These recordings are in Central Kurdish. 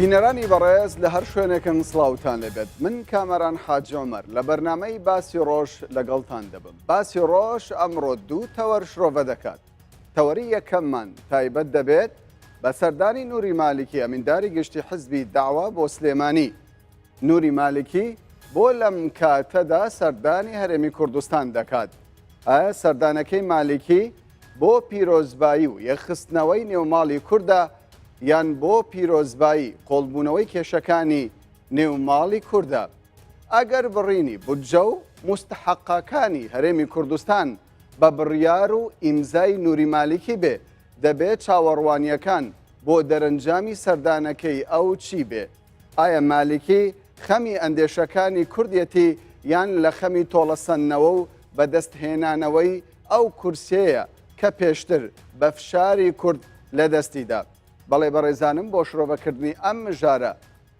بینەرانی بەڕێز لە هەر شوێنێکن سڵاوتان لەبێت من کامەران حاج عومەر لە بەرنامەی باسی ڕۆژ لەگەڵتان دەبم. باسی ڕۆژ ئەمڕۆ دوو تەوەر شرۆڤە دەکات. تەوەری یەکەممان تایبەت دەبێت بە سەردانی نووری مالیکی ئەمینداری گشتی حزبی داوا بۆ سلێمانی. نووری مالیکی بۆ لەم کاتەدا سەردانی هەرێمی کوردستان دەکات. ئایا سەردانەکەی مالیکی بۆ پیرۆزبایی و یەخستنەوەی نێوماڵی کووردە یان بۆ پیرۆزبایی قۆڵبوونەوەی کێشەکانی نێوماڵی کووردە؟ ئەگەر بڕینی بودجە و مستحقەکانی هەرێمی کوردستان بە بڕیار و ئیمزای نووری مالیکی بێ، دەبێت چاوەڕوانیەکان بۆ دەرەنجامی سەردانەکەی ئەو چی بێ؟ ئایا مالیکی خەمی ئەندێشەکانی کوردیەتی یان لە خەمی تۆڵەسەندنەوە و بەدەستهێنانەوەی ئەو کورسەیە کە پێشتر بە فشاری کورد لەدەستیدا؟ بەڵێ بەڕێزانم، بۆ شرۆڤەکردنی ئەم مژارە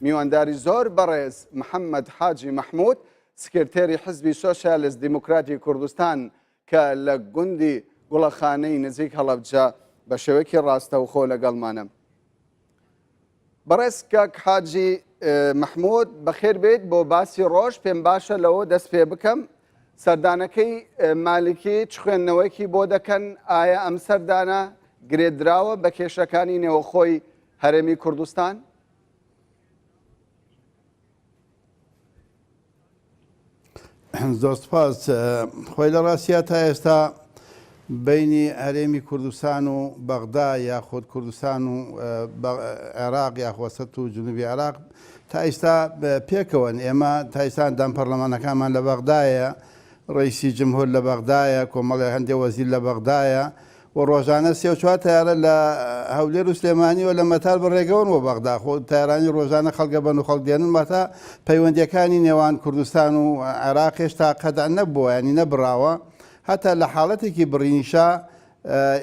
میوانداری زۆر بەڕێز محەممەد حاجی مەحموود، سکرتێری حزبی سۆشیالیست دیموکراتی کوردستان کە لە گوندی گوڵەخانەی نزیک هەڵەبجە بە شێوەیەکی ڕاستەوخۆ لەگەڵمانە. بەڕێز کاک حاجی مەحموود، بەخێر بێت. بۆ باسی ڕۆژ پێم باشە لەوە دەست پێ بکەم، سەردانەکەی مالیکی چ خوێندنەوەیکی بۆ دەکەن؟ ئایا ئەم سەردانە گرێدراوە بە کێشەکانی نێوەخۆی هەرێمی کوردستان؟ زۆر سپاس. خۆی لە ڕاستیە تا ئێستا بینی هەرێمی کوردستان و بەغدا یاخود کوردستان و عێراق یاخوەسەت و جنوبی عێراق تا ئێستا پێکەوەن. ئێمە تا ئێستا دام پەرلەمانەکانمان لە بەغدایە، ڕئیسی جمهور لە بەغدایە، کۆمەڵی هەندێک وەزیر لە بەغدایە و ڕۆژانە 34 تیارە لە هەولێر و سلێمانی و لە مەتار بەڕێگەون و بەغدا. خۆ تایرانی ڕۆژانە خەڵگە بەن و خەڵکدێنن مەتا پەیوەندیەکانی نێوان کوردستان و عێراق هێشتا قەدع نەبووە، ینی نەبراوە. هەتا لە حاڵەتێکی بڕینیشا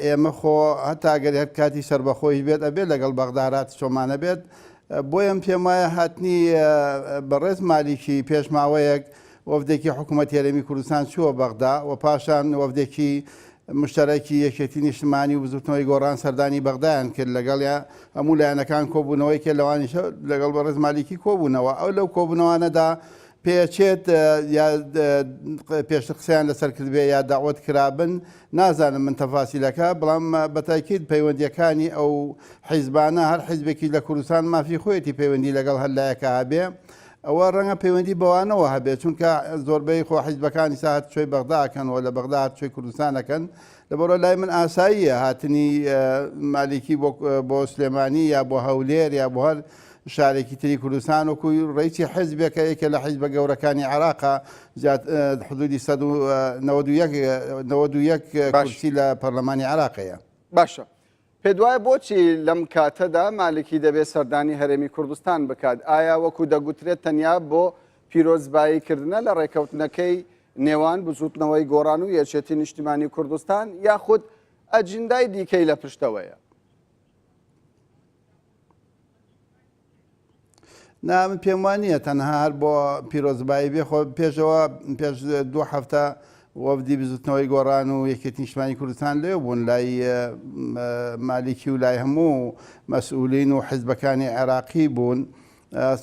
ئێمە خۆ هەتا ئەگەر هەر کاتی سربەخۆی بێت ئەبێت لەگەڵ بەغدارات چۆمانە بێت. بۆیەم پێم وایە هاتنی بەڕێز مالیکی پێشماوەیەک وەفدێکی حکوومەتی هەرێمی کوردستان چووە بەغدا و پاشان وەفدێکی مشتەرەکی یەکێتی نیشتمانی و بزوتنەوەی گۆڕان سەردانی بەغدایان کرد لەگەڵ هەموو لایەنەکان کۆبوونەوەی کە لەوانیش لەگەڵ بەڕێز مالیکی کۆبوونەوە. ئەو لەو کۆبوونەوانەدا پێچێت یا پێش قسەیان لەسەر کردبێ یا داوەت کرابن، نازانم من تەفاسیلەکە، بەڵام بەتاکید پەیوەندیەکانی ئەو حیزبانە هەر حیزبێکی لە کوردستان مافی خۆیەتی پەیوەندی لەگەڵ هەر لایەکە هەبێ. ئەوە ڕەنگە پەیوەندی بەوانەوە هەبێت، چونکە زۆربەی خۆ حیزبەکانی ساعت چۆی بەغداکەنەوە لە بەغدا چۆی کوردستانەکەن. لەبەرەوە لای من ئاساییە هاتنی مالیکی بۆ سلێمانی یا بۆ هەولێر یا بۆ هەر شارێکی تری کوردستان وەکوی ڕیسی حیزبێکە یەکێ لە حیزبە گەورەکانی عێراقا حدودی 191 کورسی لە پەرلەمانی عێراقەیە. باشە، پێت وایە بۆچی لەم کاتەدا مالیکی دەبێت سەردانی هەرێمی کوردستان بکات؟ ئایا وەکو دەگوترێت تەنیا بۆ پیرۆزباییکردنە لە ڕێکەوتنەکەی نێوان بزوتنەوەی گۆڕان و یەکێتی نیشتیمانی کوردستان یاخود ئەجندای دیکەی لە پشتەوەیە؟ من پێم وانە تەنها هەر بۆ پیرۆزبایی بێ. خۆ پێشەوە پێش 2 هەفتە وەفدی بزوتنەوەی گۆڕان و یەکێتی نیشتیمانی کوردستان لێ بوون لای مالیکی و لای هەموو مەسئولین و حیزبەکانی عێراقی بوون.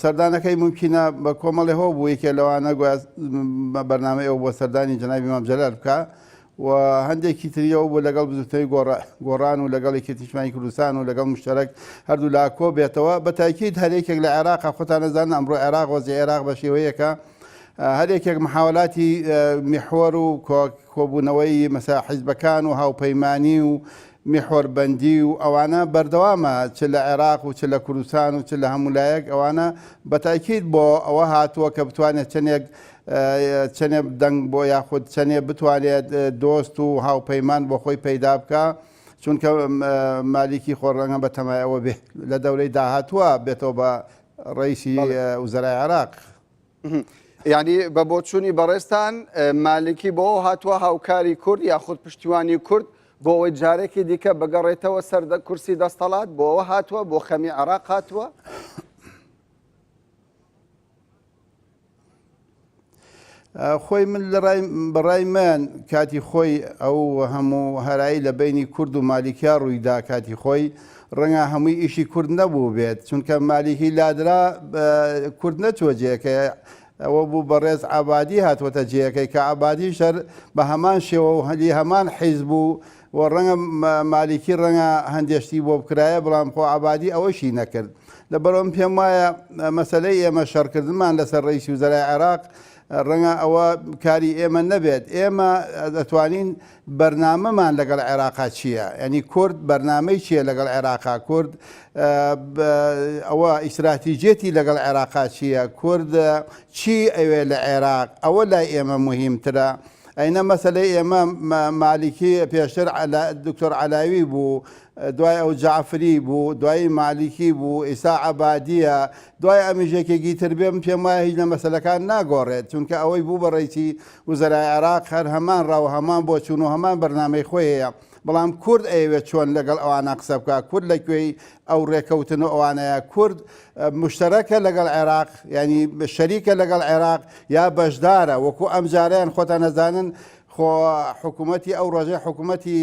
سەردانەکەی ممکنە بە کۆمەڵی هەو بوو، یەکێ لەوانە بەرنامە ئێوە بۆ سەردانی جەنابی مام جەلال بکە و هەندێکی تریەوە بوو لەگەڵ بزوتنەوەی گۆڕان و لەگەڵ یەکێتی نیشتیمانی کوردستان و لەگەڵ مشتەرەک هەردوو لاکۆ بێتەوە. بەتاکید هەرێکێک لە عێراق خۆتان نەزانن ئەمڕۆ عێراق وەزعی عێراق بە شێوەیەکە هەرێکێک محاولاتی میحوەر و کۆبوونەوەی مەسا حیزبەکان و هاوپەیمانی و میحوەربەندی و ئەوانە بەردەوامە، چ لە عێراق و چ لە کوردستان و چ لە هەموو لایەک. ئەوانە بەتاکید بۆ ئەوە هاتووە کە بتوانێت چەندێک دەنگ بۆ یاخود چەندێ بتوانێت دۆست و هاوپەیمان بۆ خۆی پەیدا بکە، چونکە مالیکی خۆڕەنگە بە تەمایەوە بێ لە دەورەی داهاتووە بێتەوە بە ڕئیسی وزەرای عێراق. یعنی بە بۆچوونی بەڕێستان مالیکی بۆ هاتووە هاوکاری کورد یاخود پشتیوانی کورد بۆ ئەوەی جارێکی دیکە بگەڕێتەوە سەر کورسی دەستەڵات، بۆ ئەوە هاتووە، بۆ خەمی عێراق هاتووە؟ خۆی من لە بەڕای من کاتی خۆی ئەو هەموو هەرایی لە بینی کورد و مالیکیا ڕوویدا کاتی خۆی ڕەنگە هەمووی ئیشی کورد نەبوو بێت چونکە مالیکی لادرا کورد نەچوە جێەکە ئەوە بوو بەڕێز ئابادی هاتووەتە جێەکەی کە ئابادی شەر بە هەمان شێوە و هەلی هەمان حیز بوو و ڕەنگە مالیکی ڕەنگە هەندێشتی بۆ بکرایە بەڵام خۆ ئابادی ئەوەشی نەکرد لەبەرەوەم پێم وایە مەسەلەی ئێمە شەڕکردنمان لەسەر ڕئیسی وزەرای عێراق ڕەنگە ئەوە کاری ئێمە نەبێت ئێمە دەتوانین بەرنامەمان لەگەڵ عێراقا چییە؟ ینی کورد بەرنامەی چییە لەگەڵ عێراقا کورد ئەوە ئیستراتیجێتی لەگەڵ عێراقا چییە؟ کورد چی ئەوێ لە عێراق؟ ئەوە لای ئێمە مهمترە. ئەینە مەسلەی ئێمە مالیکی پێشتر دکتۆر علاوی بوو، دوای ئەو جعفری بوو، دوای مالیکی بوو، ئیسا عەبادیە، دوای ئەمیژێکێکی تر بێم پێم وایە هیچ لە مەسەلەکان ناگۆڕێت چونکە ئەوەی بوو بە ڕێیسی وزەرای عێراق هەر هەمان ڕاو هەمان بۆ چوون و هەمان بەرنامەی خۆیەیە بەڵام کورد ئەوێت چۆن لەگەڵ ئەوانە قسە بکە کورد لەکوێی ئەو ڕێکەوتن و ئەوانەیە کورد مشتەرەکە لەگەڵ عێراق ینی شەریکە لەگەڵ عێراق یا بەشدارە وەکو ئەم جارەیان خۆتان نەزانن خۆ حکوومەتی ئەو ڕۆژەی حکوومەتی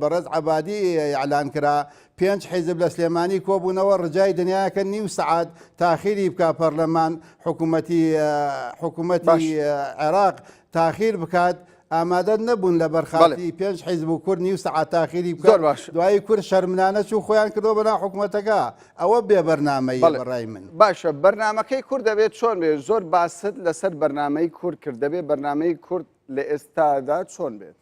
بەڕێز عەبادی ئیعلان کرا 5 حیزب لە سلێمانی کۆبوونەوە ڕجای دنیاکە نیم سەعات تاخیری بکە پەرلەمان حکوومەتی عێراق تاخیر بکات ئامادە نەبوون لە بەرخاتی 5 حیزب و کورد نیم سەعات تاخیری بکات دوایی کورد شەرمنانە چوو خۆیان کردەوە بەناو حکوومەتەکە ئەوە بێ بەرنامەی بەڕای من. باشە بەرنامەکەی کورد دەبێت چۆن بێت زۆر باست لەسەر بەرنامەی کورد کرد دەبێت بەرنامەی کورد لە ئێستادا چۆن بێت؟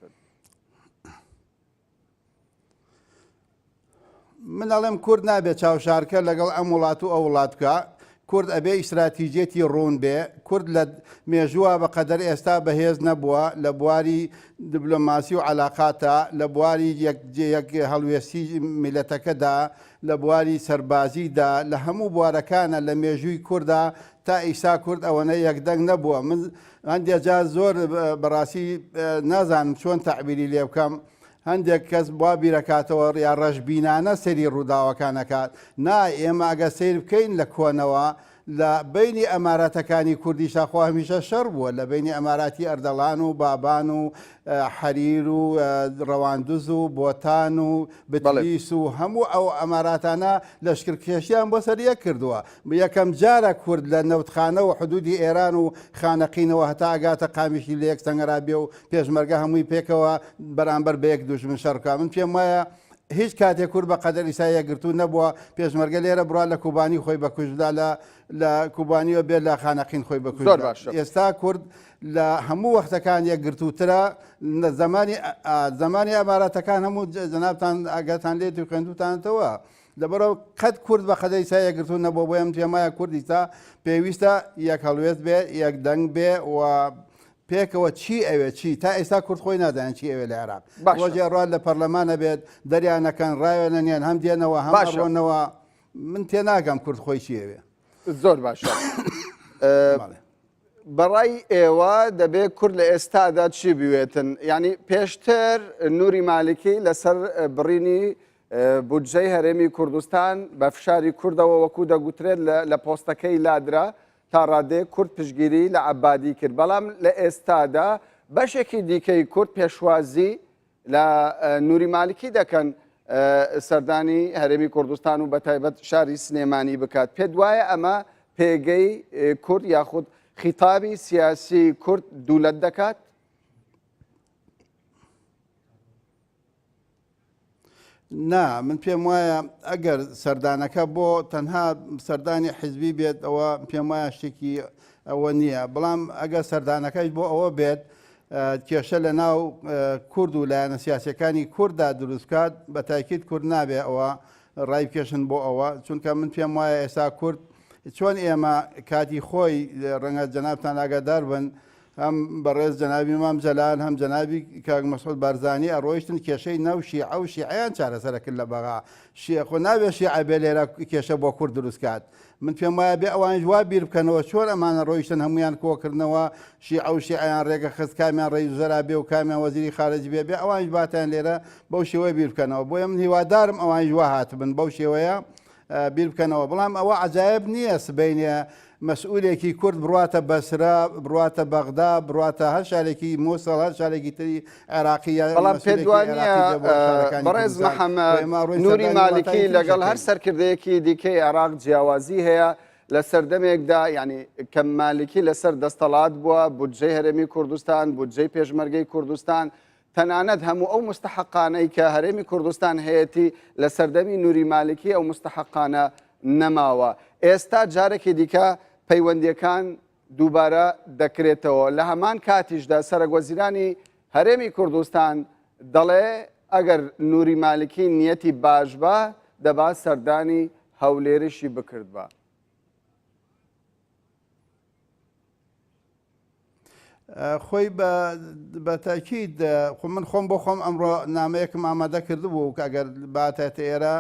من ئەڵێم کورد نابێت چاوشارکە لەگەڵ ئەم وڵات و ئەو وڵات بکە کورد ئەبێ ئیستراتیجێتی ڕوون بێ کورد لە مێژووە بەقەدەر ئێستا بەهێز نەبووە لە بواری دیبلۆماسی و عەلاقاتە لە بواری یەک هەڵوێستی میلەتەکەدا لە بواری سەربازیدا لە هەموو بوارەکانە لە مێژووی کووردا تا ئیسا کورد ئەوەنە یەکدەنگ نەبووە. من هەندێک جار زۆر بەڕاستی نازانم چۆن تەعبیری لێ بکەم هەندێک کەس وا بیرەکاتەوە یا ڕەشبینانە سەری ڕووداوەکانەکات ئێمە ئەگە سیر بکەین لە کۆنەوە لە بینی ئەماراتەکانی کوردی شاخوا هەمیشە شەڕ بووە لە بینی ئەماراتی ئەردەڵان و بابان و حەریر و ڕەواندوز و بۆتان و بتلیس و هەموو ئەو ئەماراتانە لەشکرکێشیان بۆ سەریە کردووە یەکەم جارە کورد لە نەوتخانە و حدودی ئێران و خانەقینەوە هەتا ئەگاتە قامیشی لە یەک سەنگەرا بێ و پێشمەرگە هەمووی پێکەوە بەرامبەر بە یەک دوژمن شەڕکە. من پێم وایە هیچ کاتێک کورد بە قەدەر ئیسایە گرتو نەبووە پێشمەرگە لێرە بڕوا لە کوبانی خۆی بەکوژدا لە کوبانیەوە بێت لە خانەقین خۆی بەکوژدا. ئێستا کورد لە هەموو وەختەکان یەک گرتووترە زمانی ئەماراتەکان هەموو جەنابتان ئاگاتان لێت و خوێندوتانەوە لەبەرەوە قەت کورد بە قەدەر ئیسایە گرتو نەبووە بۆ ئەم پێمایە کورد ئیستا پێویستە یەک هەڵوێست بێ یەک دەنگ بێ و پێکەوە چی ئەوێ چی تا ئێستا کورد خۆی نادان چی ئەوێ لە عێراق ڕۆژێ ڕوان لە پەرلەمانە بێت دەریانەکەن ڕایوێنە نیان هەم دێنەوە هەم ڕۆنەوە من تێناگەم کورد خۆی چی ئەوێ. زۆر باشە بەڕای ئێوە دەبێت کورد لە ئێستادا چی بوێتن ینی پێشتر نوری مالکی لەسەر بڕینی بودجەی هەرێمی کوردستان بە فشاری کوردەوە وەکو دەگوترێت لە پۆستەکەی لادرا تا ڕادەیە کورد پشگیری لە عەبادی کرد بەڵام لە ئێستادا بەشێکی دیکەی کورد پێشوازی لە نوری مالکی دەکەن سەردانی هەرێمی کوردستان و بەتایبەت شاری سلێمانی بکات. پێ دوایە ئەمە پێگەی کورد یاخود خیتابی سیاسی کورد دوولەت دەکات؟ نا من پێم وایە ئەگەر سەردانەکە بۆ تەنها سەردانی حیزبی بێت ئەوە پێم وایە شتێکی ئەوە نییە بەڵام ئەگەر سەردانەکەش بۆ ئەوە بێت کێشە لە ناو کورد و لایەنە سیاسەکانی کورددا دروستکات بە تاکید کورد نابێ ئەوە ڕای بکێشن بۆ ئەوە چونکە من پێم وایە ئێستا کورد چۆن ئێمە کاتی خۆی ڕەنگە جەنابتان ئاگادار بن هەم بەڕێز جەنابی مام جەلال هەم جەنابی کاک مەسعود بارزانی ئەڕۆیشتن کێشەی ناو شیعە و شیعەیان چارەسەرە کرد لە بەغا خۆ نابێت شیعە بێ لێرە کێشە بۆ کورد دروستکات. من پێم وایە بێ ئەوان وا بیر بکەنەوە چۆن ئەمانە ڕۆیشتن هەمویان کۆکردنەوە شیعە و شیعەیان ڕێگە خست کامیان ڕێی وزەرا بێ و کامیان وەزیری خارجی بێ ئەوانش باتیان لێرە بەو شێوەیە بیر بکەنەوە بۆیە من هیوادارم ئەوانش وا هاتبن بەو شێوەیە بیر بکەنەوە بەڵام ئەوە عجایب نییە سبەینە مەسئولێکی کورد بڕاتە بەسرا بڕاتە بەغدا بڕاتە هەر شارێکی مووسڵ هەر شارێکی تری عێراقی بەڵام پێ دوانە بەڕێز محەممەد نوری مالیکی لەگەڵ هەر سەرکردەیەکی دیکەی عێراق جیاوازی هەیە لە سەردەمێکدا ینی کەم مالیکی لەسەر دەستەڵات بووە بودجەی هەرێمی کوردستان بودجەی پێشمەرگەی کوردستان تەنانەت هەموو ئەو مستحقانەی کە هەرێمی کوردستان هەیەی لە سەردەمی نوری مالیکی ئەو مستحقانە نەماوە ئێستا جارێکی دیکە پەیوەندیەکان دووبارە دەکرێتەوە لە هەمان کاتیشدا سەرۆکوەزیرانی هەرێمی کوردستان دەڵێ ئەگەر نوری مالیکی نیەتی باش بە دەبا سەردانی هەولێرشی بکرد بە. خۆی بە تاکید من خۆم بۆ خۆم ئەمڕۆ نامەیەکم ئامادە کردبوو کە ئەگەر باتێت ئێرە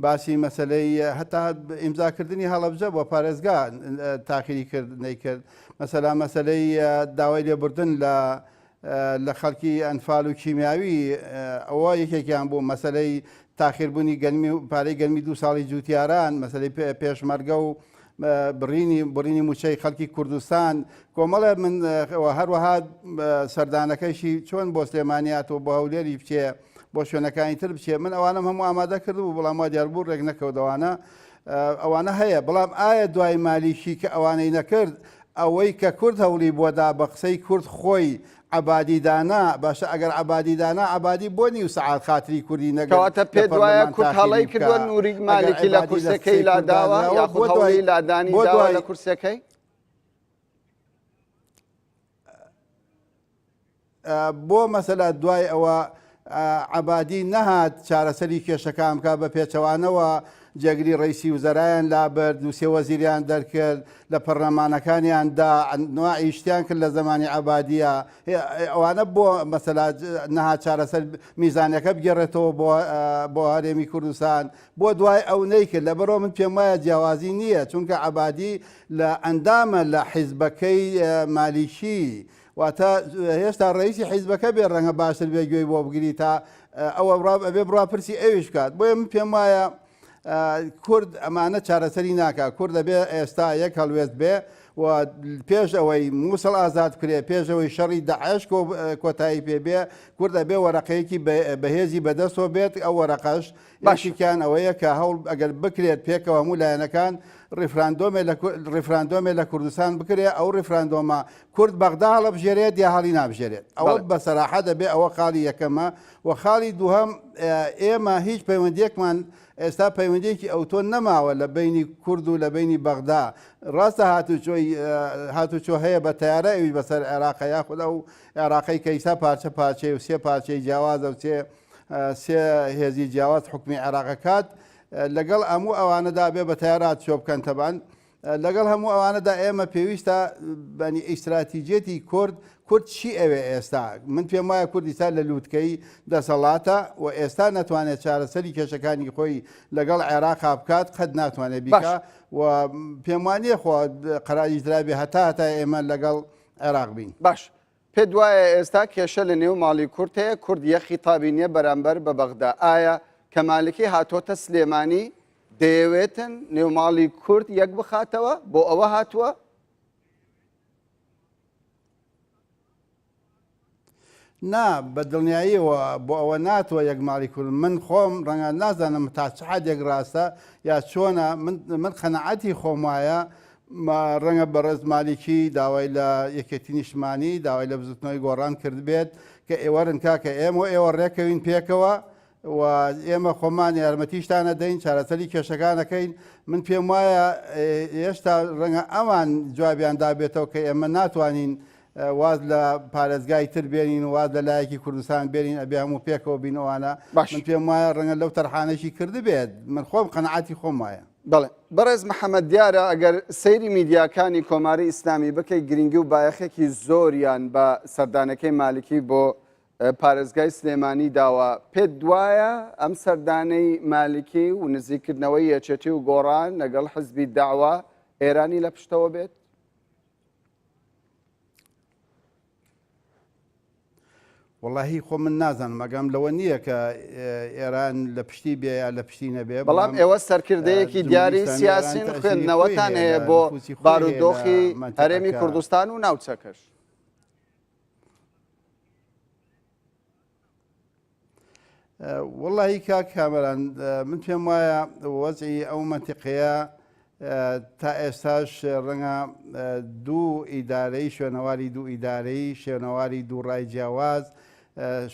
باسی مەسلەی هەتا ئیمزاکردنی هەڵەبجە بۆ پارێزگا تاخیری نەیکرد مەسەلا مەسلەی داوای لێبوردن لە خەڵکی ئەنفال و کیمیاوی ئەوە یەکێکیان بوو مەسلەی تاخیربوونی پارەی گەرمی 2 ساڵی جوتیاران مەسلەی پێشمەرگە و بڕینی موچەی خەڵکی کوردستان کۆمەڵە من هەروەها سەردانەکەیشی چۆن بۆ سلێمانیاتەوە بۆ هەولێری بچێ بۆ شوێنەکانی تر بچێ من ئەوانم هەموو ئامادە کردبوو بەڵام وا دیاربوو ڕێک نەکەوتەوانە ئەوانە هەیە بەڵام ئایا دوای مالیشی کە ئەوانەی نەکرد ئەوەی کە کورد هەوڵی بۆدا بە قسەی کورد خۆی عبادیدانا باشە ئەگەر عبادیدانا عبادی بۆ نیو سەعات خاتری کوردی نەگەواتە پێ دوایە کورد هەڵی کردووە نوری مالیکی لە کورسەکەی لاداوە یاخود هەوڵی لادانی داوە لە کورسەکەی بۆ مەسەلا دوای ئەوە عبادی نەهات چارەسەری کێشەکان بکە بە پێچەوانەوە جێگری ڕیسی وزەرایان لابرد و سێ وەزیریان دەرکرد لە پەرلەمانەکانیاندا نوعی شتیان کرد لە زمانی عبادیە ئەوانە بۆ مەسەلا نەهات چارەسەر میزانەکە بگەڕێتەوە بۆ هەرێمی کوردستان بۆ دوای ئەو نەیکرد لەبەرەوە من پێم وایە جیاوازی نییە چونکە عبادی لە ئەندامە لە حیزبەکەی مالیشی واتە هێشتا ڕئیسی حیزبەکە بێ ڕەنگە باشتر بێ گوێی بۆ بگری تا ئەوە ئەبێ بڕا پرسی ئەویش بکات بۆیە من پێم وایە کورد ئەمانە چارەسەری ناکە کورد دەبێ ئێستا یەک هەڵوێست بێ و پێش ئەوەی مووسڵ ئازاد کرێ پێش ئەوەی شەڕی داعش کۆتایی پێ بێ کورد دەبێ وەرەقەیەکی بەهێزی بەدەستەوە بێت ئەو وەرەقەش باشیکیان ئەوەیە کە هەوڵ ئەگەر بکرێت پێکەوە هەموو لایەنەکان ڕیفراندۆمێ لە کوردستان بکرێ ئەو ڕیفراندۆمە کورد بەغدا هەڵە بژێرێت یا هەڵی نابژێرێت ئەوە بەسەراحە دەبێ ئەوە خاڵی یەکەمە و خاڵی دووهەم ئێمە هیچ پەیوەندیەکمان ئێستا پەیوەندیەکی ئەوتۆ نەماوە لە بینی کورد و لە بینی بەغدا ڕاستە هاتوچۆ هەیە بە تیارە ئەوی بەسەر عێراق یاخود ئەو عێراقی کە ئیسا پارچە پارچەی و سێ پارچەی جیاوازە و سێ هێزی جیاواز حکمی عێراقەکات لەگەڵ هەموو ئەوانەدا بێ بە تیارات چۆ بکەن تەبان لەگەڵ هەموو ئەوانەدا ئێمە پێویستە بەنی ئیستراتیجێتی کورد چی ئەوێ ئێستا من پێم وایە کوردستا لە لووتکەی دەسەڵاتە و ئێستا ناتوانێت چارەسەری کێشەکانی خۆی لەگەڵ عێراقا بکات قەت ناتوانێت بیکە و پێم وانییە خۆ قەراریش درابێ هەتا ئێمە لەگەڵ عێراق بین باش پێ دوایە ئێستا کێشە لە نێو ماڵی کورد هەیە کورد یەخی تابینیە بەرامبەر بە بەغدا ئایا کە مالکی هاتۆتە سلێمانی دەیەوێتن نێوماڵی کورد یەک بخاتەوە بۆ ئەوە هاتووە؟ نا بە دڵنیاییەوە بۆ ئەوە ناتوە یەک ماڵی کورد من خۆم ڕەنگە نازانم تا چ حدێک ڕاستە یا چۆنە من قەنەعەتی خۆم وایە ڕەنگە بەڕێز مالیکی داوای لە یەکێتی نیشتمانی داوای لە بزوتنەوەی گۆڕان کرد بێت کە ئێوەرن کاکە ئێوە ڕێکەوین پێکەوە و ئێمە خۆمان یارمەتیشتانە دەین چارەسەری کێشەکانەکەین من پێم وایە هێشتا ڕەنگە ئەوان جوابیان دابێتەوە کە ئێمە ناتوانین واز لە پارێزگای تر بێنین و واز لە لایەکی کوردستان بێنین ئەبێ هەموو پێکەوە بینەوانە من پێم وایە ڕەنگە لەو تەرحانەشی کرد بێت من خۆم قەنەعەتی خۆم وایە. بەڵێ بەڕێز محەممەد دیارە ئەگەر سەیری میدیاکانی کۆماری ئیسلامی بکەی گرنگی و بایەخێکی زۆریان بە سەردانەکەی مالکی بۆ پارێزگای سلێمانی داوە پێت دوایە ئەم سەردانەی مالکی و نزیکردنەوەی یەکێتی و گۆڕان لەگەڵ حزبی داوا ئێرانی لە پشتەوە بێت؟ واللهی خۆ من نازانم ئەگەم لەوە نییە کە ئێران لە پشتی بێ یا لە پشتی نەبێ بەڵام ئێوە سەرکردەیەکی دیاری سیاسین خوێندنەوەتان هەیە بۆ بارودۆخی هەرێمی کوردستان و ناوچەکەش. واللهی کاک کامەران من پێم وایە وەزعی ئەو منتیقەیە تا ئێستاش ڕەنگە دوو ئیدارەی شوێنەواری دوو ئیدارەی شوێنەواری دوو ڕای جیاواز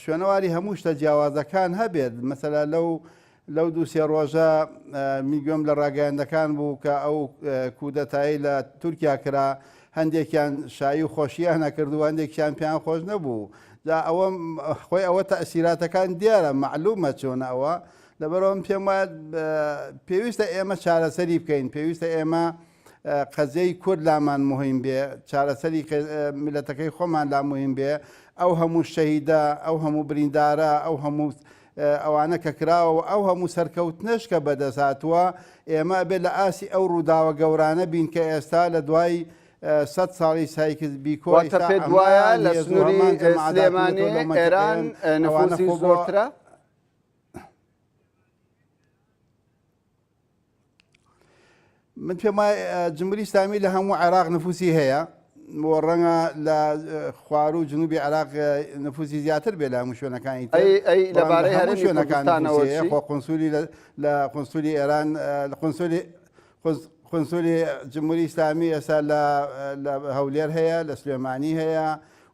شوێنەواری هەموو شتە جیاوازەکان هەبێت مەسەلا لەو دووسێ ڕۆژە میگوێم لە ڕاگەیاندەکان بوو کە ئەو کودەتایی لە تورکیا کرا هەندێکیان شایی و خۆشییان نەکردو هەندێکیان پێیان خۆش نەبوو جا ئەوە خۆی ئەوە تەئسیراتەکان دیارە معلومە چۆنە ئەوە لەبەرەوەم پێم وایە پێویستە ئێمە چارەسەری بکەین پێویستە ئێمە قەزەی کورد لامان مهم بێ چارەسەری میلەتەکەی خۆمان لا مهم بێ ئەو هەموو شەهیدە ئەو هەموو بریندارە ئەو هەموو ئەوانە کە کراوە ئەو هەموو سەرکەوتنش کە بەدەساتوە ئێمە بێت لە ئاسی ئەو ڕووداوە گەورانە بین کە ئێستا لە دوای 100 ساڵی سایکل بیکۆ پێت وایە لە سنووری سلێمانی ئێران نفوسی زۆرترە؟ من پێم وایە جمهوری ئیسلامی لە هەموو عێراق نفوسی هەیە بۆ ڕەنگە لە خوار و جنوبی عێراق نفوسی زیاتر بێ لە هەموو شوێنەکانی لەبارەی هەرێمی شوێنەکانەوەی خۆ قونسولی لە قونسولی ئێران لە قونسولی جمهوری ئیسلامی ئێستا لە هەولێر هەیە لە سلێمانی هەیە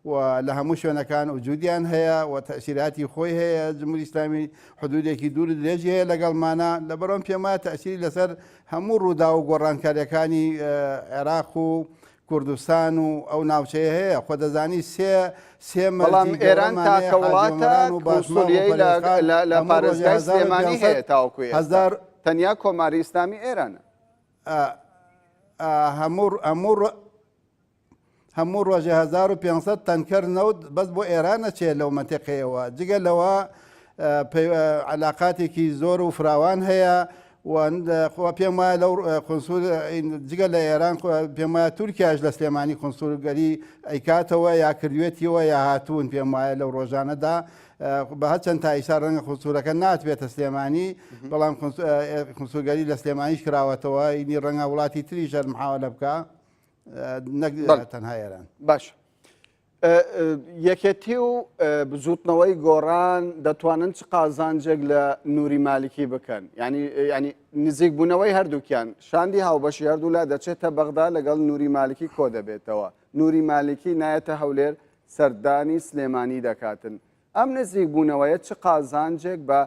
و لە هەموو شوێنەکان وجودیان هەیە و تەئسیراتی خۆی هەیە جمهوری ئیسلامی حدودێکی دوور درێژی هەیە لەگەڵمانە لەبەرەوەم پێم وایە تەئسیری لەسەر هەموو ڕوودا و گۆڕانکاریەکانی عێراق و کوردستان و ئەو ناوچەیە هەیە خۆ دەزانی سێ بەڵام ئێران تاکە وڵاتە کونسولیەی لە پارێزگای سلێمانی هەیە تاوەکو ئێستا تەنیا کۆماری ئیسلامی ئێرانە هەموو ڕۆژێ 1500 تەنکەر نەوت بەس بۆ ئێرانە چێ لەو مەنتیقەیەوە جگە لەوە علاقاتێکی زۆر و فراوان هەیە خۆ پێم وایە لەو قونسول جگە لە ئێران پێم وایە تورکیاش لە سلێمانی قونسولگەری ئەیکاتەوە یا کردوێتیەوە یا هاتوون پێم وایە لەو ڕۆژانەدا بە هەچەند تا ئیسا ڕەنگە قونسولەکە ناتبێتە سلێمانی بەڵام قونسولگەری لە سلێمانیش کراوەتەوە ئینی ڕەنگە وڵاتی تریش محاولە بکە تەنها ئێران باش یەکێتی و بزوتنەوەی گۆڕان دەتوانن چ قازانجێک لە نووری مالیکی بکەن ینی نزیک بوونەوەی هەردووکیان شاندی هاوبەشی هەردوو لا دەچێتە بەغدا لەگەڵ نووری مالیکی کۆ دەبێتەوە نووری مالیکی نایەتە هەولێر سەردانی سلێمانی دەکاتن ئەم نزیک بوونەوەیە چ قازانجێک بە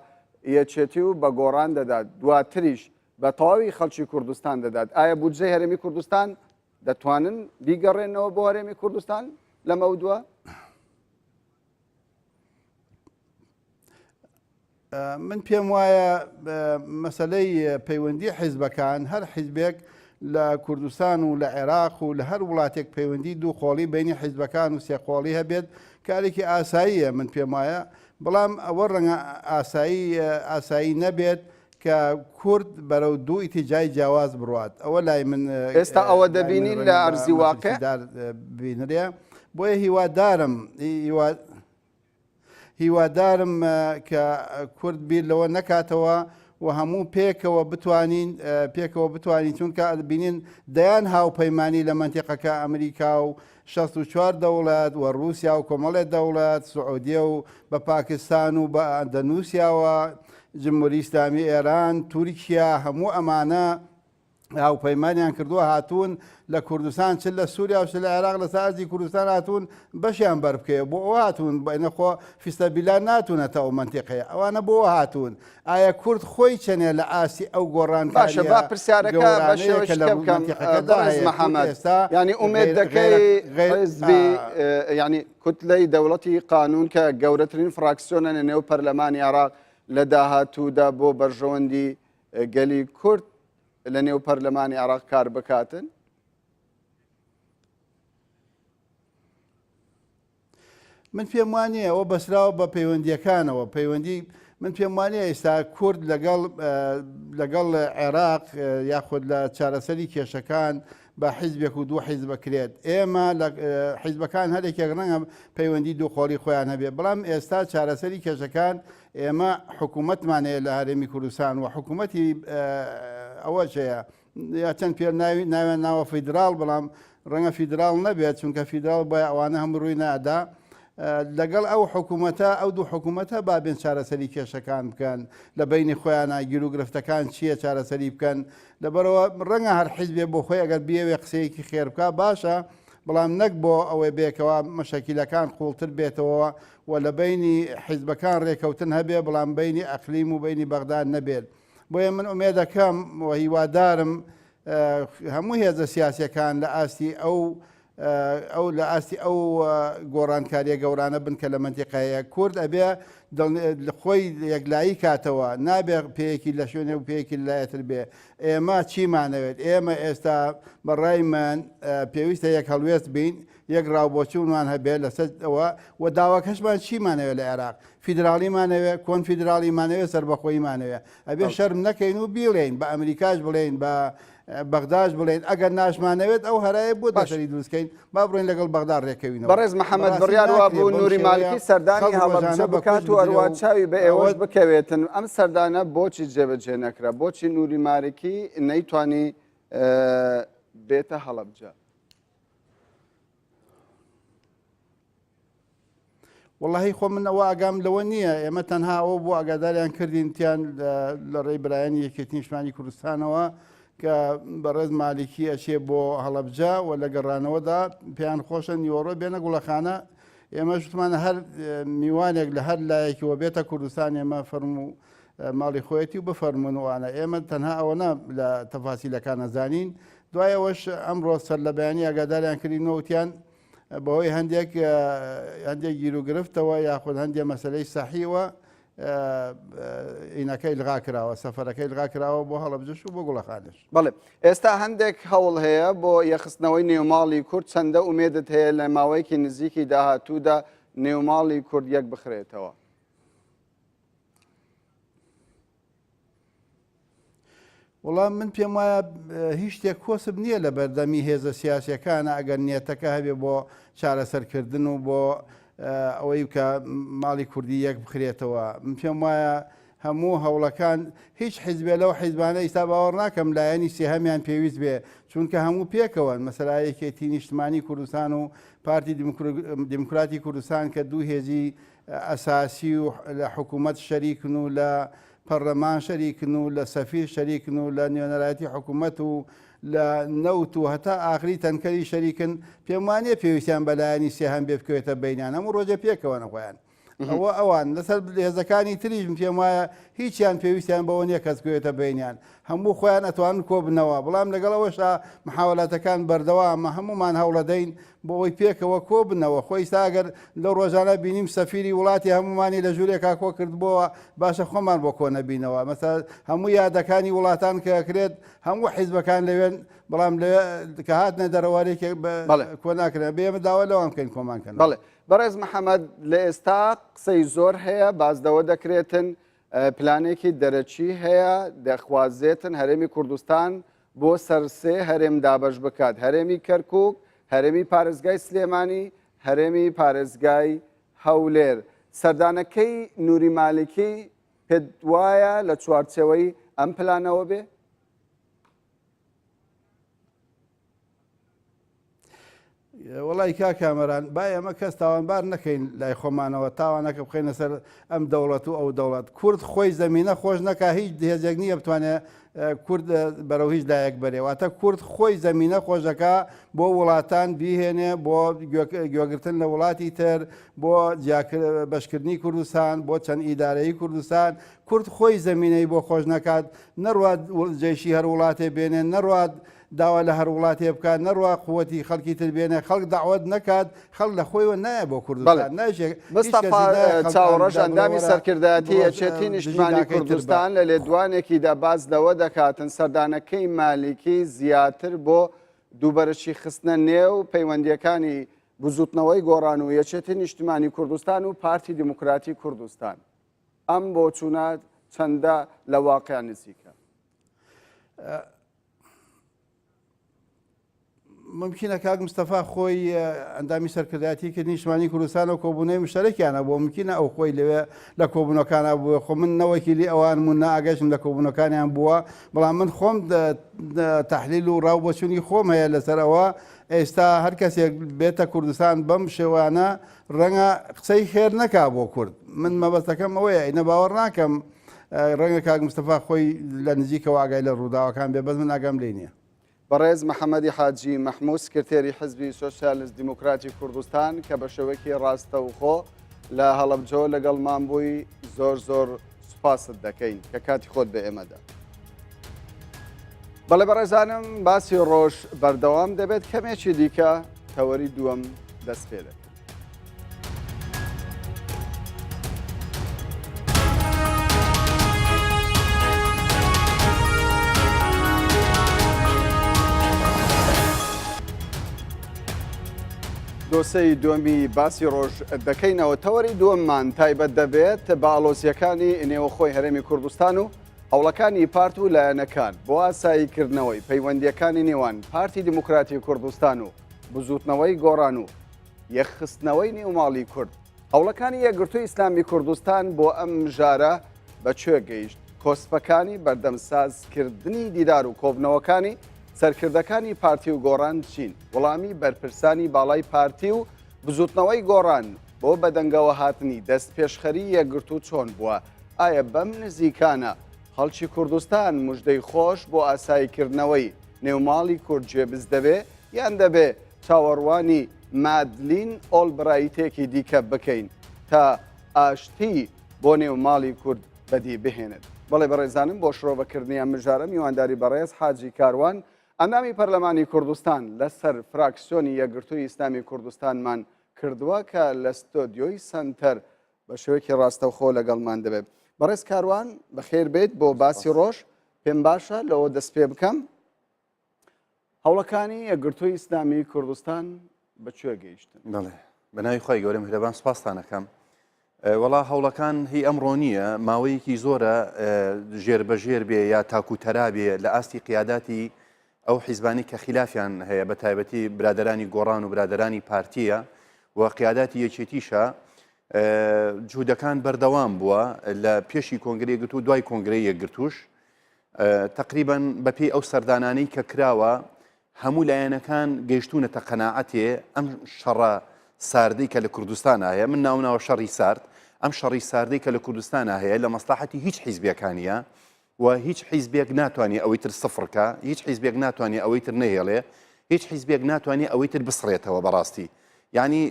یەکێتی و بە گۆڕان دەدات دواتریش بە تەواوی خەڵکی کوردستان دەدات ئایا بودجەی هەرێمی کوردستان دەتوانن بیگەڕێنەوە بۆ هەرێمی کوردستان لەمە دووە؟ من پێم وایە مەسەلەی پەیوەندی حیزبەکان هەر حیزبێک لە کوردستان و لە عێراق و لە هەر وڵاتێک پەیوەندی دوو خۆڵی بینی حیزبەکان و سێقۆڵی هەبێت کارێکی ئاساییە من پێم وایە بەڵام ئەوە ڕەنگە ئاسایی نەبێت کە کورد بەرەو دوو ئیتیجای جیاواز بڕات ئەوە لای من ئێستا ئەوە دەبینین لە ئەرزی واقع بینرێ بۆیە هیوادارم کە کورد بیر لەوە نەکاتەوە و هەموو پێکەوە بتوانین چونکە بینین دەیان هاوپەیمانی لە مەنتیقەکە ئەمریکا و 64 دەوڵەت و رووسیا و کۆمەڵێت دەوڵەت سعودیە و بە پاکستان و بە ئەندەنووسیاوە جمهوری ئیسلامی ئێران تورکیا هەموو ئەمانە هاوپەیمانیان کردووە هاتوون لە کوردستان چ لە سووریا و چ لە عێراق لە سازی کوردستان هاتوون بەشیان بەربکەوە بۆ ئەوە هاتوون بەنەخۆ فیستەبیلان ناتوونەتە ئەو مەنتیقەیە ئەوانە بۆ هاتوون ئایا کورد خۆی چەنێ لە ئاسی ئەو گۆڕانکاریە باشە با پرسیارەکە بە شێوەیەک بکەم بەڕێز محەممەد ینی ئومێد دەکەی حیزبی ینی کوتلەی دەوڵەتی قانون کە گەورەترین فراکسیۆنە لە نێو پەرلەمانی عێراق لە داهاتوودا بۆ بەرژەوەندی گەلی کورد لە نێو پەرلەمانی عێراق کار بکاتن؟ من پێم وانە ئەوە بەسراوە بە پەیوەندیەکانەوە پەیوەندی من پێم وانە ئێستا کورد لەگەڵ عێراق یاخود لە چارەسەری کێشەکان بە حیزبێک و دوو حیزب بکرێت. ئێمە حیزبەکان هەرێکێک ڕەنگە پەیوەندی دووخۆڵی خۆیان هەبێ، بەڵام ئێستا چارەسەری کێشەکان ئێمە حکوومەتمانەیە لە هەرێمی کوردستان و حکوومەتی ئەوە چەیە یا چەند پێ ناوێن ناوە فیدرال، بەڵام ڕەنگە فیدرال نەبێت چونکە فیدرال بۆ ئەوانە هەم ڕووی نادا. لەگەڵ ئەو حکوومەتە ئەو دوو حکوومەتە بابێن چارەسەری کێشەکان بکەن لە بینی خۆیانە گیر و گرفتەکان چییە چارەسەری بکەن. لەبەرەوە ڕەنگە هەر حیزبێ بۆ خۆی ئەگەر بێوێ قسەیەکی خێر بکە باشە، بەڵام نەک بۆ ئەوەی بێکەوە مەشەکیلەکان قوڵتر بێتەوە و لە بینی حیزبەکان ڕێکەوتن هەبێ، بەڵام بینی ئەقلیم و بینی بەغداد نەبێت. بۆیە من ئومێدەکەم و هیوادارم هەموو هێزە سیاسیەکان لە ئاستی ئەو گۆڕانکاریە گەورانە بن کە لە منتیقەیە کورد ئەبێ خۆی یەکلایی کاتەوە، نابێ پێیەکی لە شوێنێ و پێیەکی لایەتر بێ. ئێمە چیمانەوێت؟ ئێمە ئێستا بەڕایمان پێویستە یەک هەڵوێست بین، یەک ڕاوبۆچوونمان هەبێت لەسەرەوە و داواکەشمان چیمانەوێت لە عێراق؟ فیدراڵیمانەوێت، کۆنفیدراڵیمانەوێت، سەربەخۆیمانەوێت. ئەبێ شەرم نەکەین و بیڵێین بە ئەمریکاش بڵێن بە بەغداش بڵێن ئەگەر ناشمانەوێت ئەو هەرایە بۆ دەسەری دروستکەین با بڕۆین لەگەڵ بەغداد ڕێکەوینەوە. بەڕێز محەممەد بڕیار وا بوو نووری مالکی سەردانی هەڵەبجە بکات و ئەروە چاوی بە ئێوەش بکەوێتن. ئەم سەردانە بۆچی جێبەجێ نەکرا؟ بۆچی نووری مالکی نەیتوانی بێتە هەڵەبجە؟ واللهی خۆ من ئەوە ئاگام لەوە نییە. ئێمە تەنها ئەوە بۆ ئاگاداریان کردین تیان لە ڕێی برایەنی یەکێتی نیشتمانی کوردستانەوە کە بەڕێز مالکی ئەچێ بۆ هەڵەبجە و لە گەڕانەوەدا پێیان خۆشە نیوەڕۆ بێنە گوڵەخانە. ئێمە شتمانە هەر میوانێک لە هەر لایەکیەوە بێتە کوردستان ئێمە فەرم و ماڵی خۆیەتی و بفەرمونوانە. ئێمە تەنها ئەوە لە تەفاسیلەکان نەزانین. دوای ئەوەش ئەمڕۆ سەر لە بەیانی ئاگاداریان کردینەوەتیان بەهۆی هەندێک گیر و گرفتەوە یاخود هەندێک مەسلەی سەحیوە ئینەکەی لغا کراوە، سەفەرەکەی لغا کراوە بۆ هەڵەبجەش و بۆ گوڵەخانەش. بەڵێ ئێستا هەندێک هەوڵ هەیە بۆ یەخستنەوەی نێوماڵی کورد. چەندە ئومێدت هەیە لە ماوەیەکی نزیکی داهاتوودا نێوماڵی کورد یەک بخرێتەوە؟ وەڵام من پێم وایە هیچ شتێک کۆسب نییە لە بەردەمی هێزە سیاسیەکانە ئەگەر نیەتەکە هەبێ بۆ چارەسەرکردن و بۆ ئەوەی کە ماڵی کوردی یەک بخرێتەوە. من پێم وایە هەموو هەوڵەکان هیچ حیزبێ لەو حیزبانە ئیستا باوەڕ ناکەم لایەنی سێهەمیان پێویست بێ، چونکە هەموو پێکەوەن. مەسەلا یەکێتی نیشتمانی کوردستان و پارتی دیموکراتی کوردستان کە دوو هێزی ئەساسی و لە حکوومەت شەریکن و لە پەرلەمان شەریکن و لە سەفیر شەریکن و لە نوێنەرایەتی حکوومەت و لە نەوت و هەتا ئاخری تەنکەری شەریکن. پێم وانییە پێویستیان بەلایەنی سێهەم بێ بکەوێتە بینیان، هەموو ڕۆژە پێکەوە نەخۆیان. ئەوە ئەوان لەسەر هێزەکانی تریش پێم وایە هیچیان پێویستیان بەوە نییە کەس بکەوێتە بینیان، هەموو خۆیان ئەتوانن کۆ بنەوە. بەڵام لەگەڵەوەشا محاولاتەکان بەردەوامە، هەمومان هەوڵەدەین بۆ ئەوی پێکەوە کۆ بنەوە. خۆی ساگەر لەو ڕۆژانە بینیم سەفیری وڵاتی هەمومانی لە ژوورێکا کۆ کردبووە، باشە خۆمان بۆ کۆ نەبینەوە. مەسەڵەن هەموو یادەکانی وڵاتان کە کرێت هەموو حیزبەکان لەوێن، بەڵام کە هاتنە دەرەوارێکی کۆ ناکرێن. بێمە داوا لەوان بکەین کۆمانکەن. بەڵێ بەڕێز محەممەد لە ئێستا قسەی زۆر هەیە، بازدەوە دەکرێتن، پلانێکی دەرەچی هەیە، دەخوازێتن هەرێمی کوردستان بۆ سەرسێ هەرێم دابەش بکات: هەرێمی کەرکووک، هەرێمی پارێزگای سلێمانی، هەرێمی پارێزگای هەولێر. سەردانەکەی نووری مالکی پێت وایە لە چوارچێوەی ئەم پلانەوە بێ؟ وڵی کاکامەران با ئەمە کەس تاوانبار نەکەین لای خۆمانەوە، تاوانەکە بخینە سەر ئەم دەوڵەت و ئەو دەوڵەت. کورد خۆی زەمینە خۆش نەکا، هیچ هێزێک نییە بتوانێت کورد بەرەو هیچ لایەک بەرێواتە کورد خۆی زەمینە خۆشەکە بۆ وڵاتان بیهێنێ، بۆ گوێگرتن لە وڵاتی تر، بۆ بەشکردنی کوردستان، بۆ چەند ئیدارەی کوردستان. کورد خۆی زەمینەی بۆ خۆش نەکات، نەڕوات جێشی هەر وڵاتێ بێنێن، نەڕوات داوا لە هەر وڵاتێ بکات، نەڕوا قووەتی خەڵکی تر بێنێ، خەڵک داوت نەکات، خەڵک لە خۆیەوە نایە بۆ کوردستان ناژێت. مستەفا چاوەڕەش ئەندامی سەرکردایەتی یەکێتی نیشتمانی کوردستان لە لێدوانێکیدا باز لەوە دەکاتن سەردانەکەی مالکی زیاتر بۆ دووبەرشی خستنە نێو پەیوەندیەکانی بزوتنەوەی گۆڕان و یەکێتی نیشتمانی کوردستان و پارتی دیموکراتی کوردستان. ئەم بۆ چوونە چەندە لە واقع نزیکە؟ ممکنە کاک مستەفا خۆی ئەندامی سەرکردایەتی کرد نیشتمانی کوردستان و کۆبوونەوەی مشتەرەکیانە بۆ ممکنە ئەو خۆی لەوێ لە کۆبوونەکانە بووە. خۆ من نەوەکیلی ئەوان من ناگەشتم لە کۆبوونەکانیان بووە، بەڵام من خۆم تەحلیل و ڕاو بۆچوونی خۆم هەیە لەسەرەوە. ئێستا هەر کەسێک بێتە کوردستان بەم شێوانە ڕەنگە قسەی خێر نەکا بۆ کورد. من مەبەستەکەم ئەوەیە ئینە باوەڕ ناکەم ڕەنگە کاک مستەفا خۆی لە نزیکەوە ئاگای لە ڕووداوەکان بێ، بەس من ئاگام لێ نییە. بەڕێز محەممەدی حاجی مەحموود سکرتێری حزبی سۆسیالیست دیموکراتی کوردستان کە بە شێوەیەکی ڕاستەوخۆ لە هەڵەبجۆ لەگەڵمان بووی زۆر زۆر سوپاست دەکەین کە کاتی خۆت بە ئێمەدا. بەڵێ بەڕێزانم باسی ڕۆژ بەردەوام دەبێت کەمێکی دیکە تەوەری دووەم دەست پێ دەکەن. دۆسەی دووەمی باسی ڕۆژ دەکەینەوە. تەوەری دووەممان تایبەت دەبێت بە ئاڵۆزیەکانی نێوەخۆی هەرێمی کوردستان و هەوڵەکانی پارت و لایەنەکان بۆ ئاساییکردنەوەی پەیوەندیەکانی نێوان پارتی دیموکراتی کوردستان و بزوتنەوەی گۆڕان و یەخستنەوەی نێوماڵی کورد. هەوڵەکانی یەکگرتووی ئیسلامی کوردستان بۆ ئەم ژارە بەکوێ گەیشت؟ کۆسپەکانی بەردەمسازکردنی دیدار و کۆبنەوەکانی سەرکردەکانی پارتی و گۆڕان چین؟ وەڵامی بەرپرسانی باڵای پارتی و بزوتنەوەی گۆڕان بۆ بەدەنگەوە هاتنی دەست پێشخەری یەکگرتوو چۆن بووە؟ ئایا بەم نزیکانە خەڵکی کوردستان موژدەی خۆش بۆ ئاساییکردنەوەی نێوماڵی کورد جێبز دەبێ یان دەبێ چاوەڕوانی مادلین ئۆڵبرایتێکی دیکە بکەین تا ئاشتی بۆ نێوماڵی کورد بەدی بهێنێت؟ بەڵێ بەڕێزانم بۆ شڕۆڤەکردنیان مژارە میوانداری بەڕێز حاجی کاروان ئەندامی پەرلەمانی کوردستان لەسەر فراکسیۆنی یەکگرتووی ئیسلامی کوردستانمان کردووە کە لە ستۆدیۆی سنتەر بە شێوەیەکی ڕاستەوخۆ لەگەڵمان دەبێت. بەڕێز کاروان بەخێر بێت بۆ باسی ڕۆژ. پێم باشە لەوە دەست پێ بکەم هەوڵەکانی یەکگرتووی ئیسلامی کوردستان بەکوێ گەیشتن؟ بەڵێ بەناوی خۆی گەورە میهرەبان سوپاستانەکەم. وەڵا هەوڵەکان هی ئەمڕۆ نییە، ماوەیەکی زۆرە ژێربەژێر بێ یا تاکوتەرا بێ لە ئاستی قیاداتی ئەو حیزبانی کە خلافیان هەیە بە تایبەتی برادرانی گۆڕان و برادرانی پارتیە و قیاداتی یەکێتیشە. جوودەکان بەردەوام بووە لە پێشی کۆنگرە یەکگرتوو دوای کۆنگرەی یەکگرتووش. تقریباً بەپێی ئەو سەردانانەی کە کراوە هەموو لایەنەکان گەیشتونەتە قەناعەتێ ئەم شەڕە ساردەی کە لە کوردستان هەیە، من ناوناوە شەڕی سارد، ئەم شەڕی ساردەی کە لە کوردستان هەیە لە مەسلحەتی هیچ حیزبیەکانیە و هیچ حیزبێک ناتوانێت ئەوەی تر سفرکە، هیچ حیزبێک ناتوانێت ئەوەی تر نەهێڵێ، هیچ حیزبێک ناتوانێت ئەوەی تر بسڕێتەوە بەڕاستی. یعنی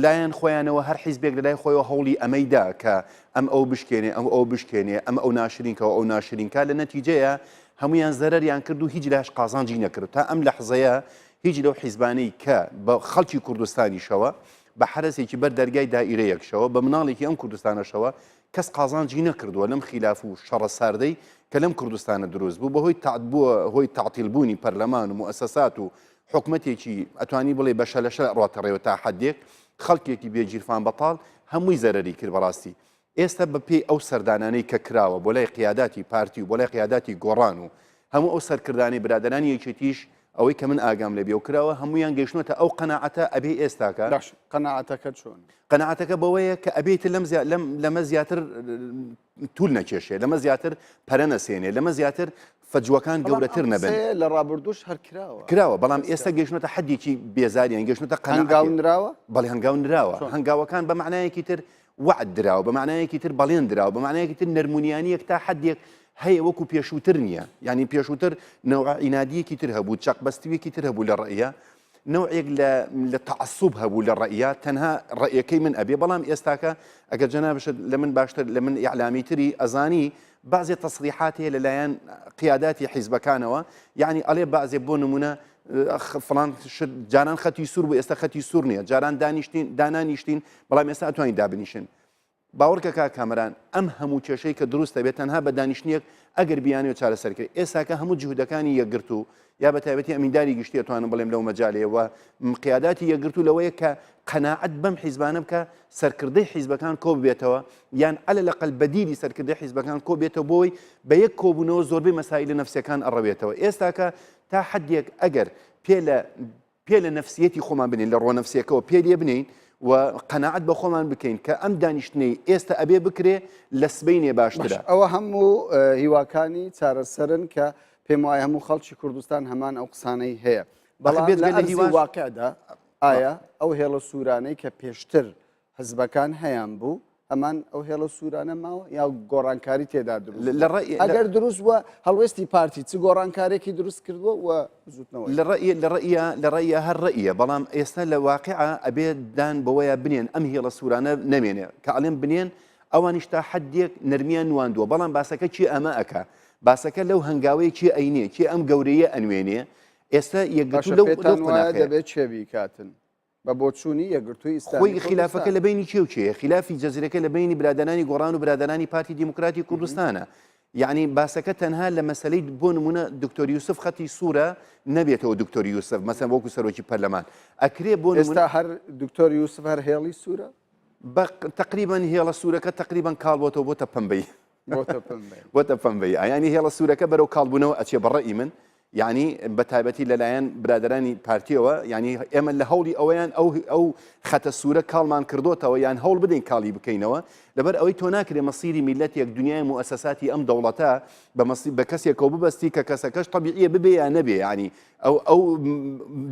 لایەن خۆیانەوە هەر حیزبێک لەلای خۆیەوە هەوڵی ئەمەیدا کە ئەم ئەو بشکێنێ ئەم ئەو بشکێنێ ئەم ئەو ناشرینکەوە ئەو ناشرینکە، لە نەتیجەیە هەمویان زەرەریان کرد و هیچ لاش قازانجی نەکرد. تا ئەم لەحزەیە هیچ لەو حیزبانەی کە بە خەڵکی کوردستانیشەوە بە حرەسێکی بەر دەرگای دائیرەیەکشەوە بە مناڵێکی ئەم کوردستانەشەوە کەس قازانجی نەکردووە لەم خلاف و شەڕە ساردەی کە لەم کوردستانە دروست بوو بەهۆی هۆی تعتیلبوونی پەرلەمان و موسەسات و حکومەتێکی ئەتوانی بڵێ بەشە لەشە ڕاتەڕێەوە تا حەدێک خەڵکێکی بێگیرفان بەتاڵ هەمووی زەرەری کرد بەڕاستی. ئێستا بەپێی ئەو سەردانانەی کە کراوە بۆ لای قیاداتی پارتی و بۆ لای قیاداتی گۆڕان و هەموو ئەو سەرکردانی برادرانی یەکێتیش ئەوەی کە من ئاگام لێ بێ کراوە هەمویان گەیشتنەوە ئەو قەناعەتە ئەبێ ئێستاکە. قەناعەتەکە چۆن؟ قەناعەتەکە بەوەیە کە ئەبێت لەمە زیاتر توول نەکێشێ، لەمە زیاتر پەرە نەسێنێ، لەمە زیاتر فەجوەکان گەورەتر نەبن. لە ڕابردوش هەر کراوە بەڵام ئێستا گەیشتنەوە حەدێکی بێزاریان گەیشتنەوە هەنگاونراوە. بەڵێ هەنگاونراوە، هەنگاوەکان بە معنایەکی تر وعد دراوە، بە معنایەکی تر بەڵێن دراوە، بە معنایەکی تر نەرمونیانیەک تا حەدێک هەیە وەکو پێشووتر نییە. ینی پێشووتر نەوع ئینادیەکی تر هەبوو، چەقبەستویەکی تر هەبوو لە ڕەئیە، نوعێک لە تەعەسوب هەبوو لە ڕەئیە، تەنها ڕەئیەکەی من ئەبێ. بەڵام ئێستاکە ئەگەر جەنابشت لە من باشتر لە من ئیعلامی تری ئەزانی بعضی تەسریحات هەیە لەلایەن قیاداتی حیزبەکانەوە، یعنی ئەڵێ بعضێ بۆ نمونە فڵان جاران خەتی سوور بوو ئێستا خەتی سوور نییە، جاران دانانیشتین بەڵام ئێستا ئەتوانین دابنیشن. باوەڕکە کا کامەران ئەم هەموو کێشەی کە دروستە بێت تەنها بە دانیشتنیەک ئەگەر بیانێ چارەسەرکرێت ئێستاکە هەموو جهودەکانی یەکگرت و یا بە تایبەتی ئەمینداری گشتی ئەتوانم بڵێم لەو مەجالەوە قیاداتی یەکگرت و لەوەیە کە قەناعەت بەم حیزبانە بکە سەرکردەی حیزبەکان کۆ ببێتەوە یان عەلە لەقەل بەدیلی سەرکردەی حیزبەکان کۆ بێتەوە بۆی بە یەک کۆبوونەوە زۆربەی مەسایل نەفسیەکان ئەڕەوێتەوە ئێستاکە تا حەدێک ئەگەر پێ لە نەفسیەتی خۆمان بنین لە ڕۆ نەفسیەکەەوە پێ لێ بنین و قەناعەت بە خۆمان بکەین کە ئەم دانیشتنەی ئێستا ئەبێ بکرێ لە سبەینێ باشترە. ئەوە هەموو هیواکانی چارەسەرن کە پێم وایە هەموو خەڵکی کوردستان هەمان ئەو قسانەی هەیە. بەڵام لە ئەرزی واقعدا ئایا ئەو هێڵە سوورانەی کە پێشتر حزبەکان هەیان بوو ئەمان ئەو هێڵە سوورانە ماوە یا گۆڕانکاری تێدا دروست ئەگەر دروست وە هەڵوێستی پارتی چ گۆڕانکارێکی دروست کردووە و زوتنەوە لە ڕێیە هەر ڕێیە بەڵام ئێستا لە واقعە ئەبێ دان بەوەیە بنێن ئەم هێڵە سوورانە نەمێنێ کە ئەڵێن بنێن ئەوانیشتا حەدێک نەرمیان نواندووە بەڵام باسەکە چی ئەمە ئەکا باسەکە لەو هەنگاوەیە چی ئەینێ چی ئەم گەورەیە ئەنوێنێ ئێستا یەکگرتو لەو دەبێت چێبی کاتن بە بۆچوونی یەکگرتووی ئیسلامی خۆی خلافەکە لە بینی چێ و چێ خلافی جەزیرەکە لە بینی برادرانی گۆڕان و برادرانی پارتی دیموکراتی کوردستانە یعنی باسەکە تەنها لە مەسلەی بۆ نمونە دکتۆر یوسف خەتی سوورە نەبێتەوە دکتۆر یوسف مەسەن وەکو سەرۆکی پەرلەمان ئەکرێ بۆ ئێستا هەر دکتۆر یوسف هەر هێڵی سوورە تقریبا هێڵە سوورەکە تقریبا کاڵبۆتەوە بۆتە پەمبەی بۆتە پەمبەی ئایانی هێڵە سوورەکە بەرەو کاڵبوونەوە ئەچێ بەڕێی من یعنی بە تایبەتی لەلایەن برادرانی پارتیەوە ینی ئێمە لە هەوڵی ئەوەیان ئەو خەتە سوورە کاڵمان کردوتەوە یان هەوڵ بدەین کاڵی بکەینەوە لەبەر ئەوەی تۆ ناکرێ مەسیری میلەتێک دنیای مؤسساتی ئەم دەوڵەتە بە کەسێکەوە ببەستی کە کەسەکەش طبیعیە ببێ یان نەبێ ینی ئەو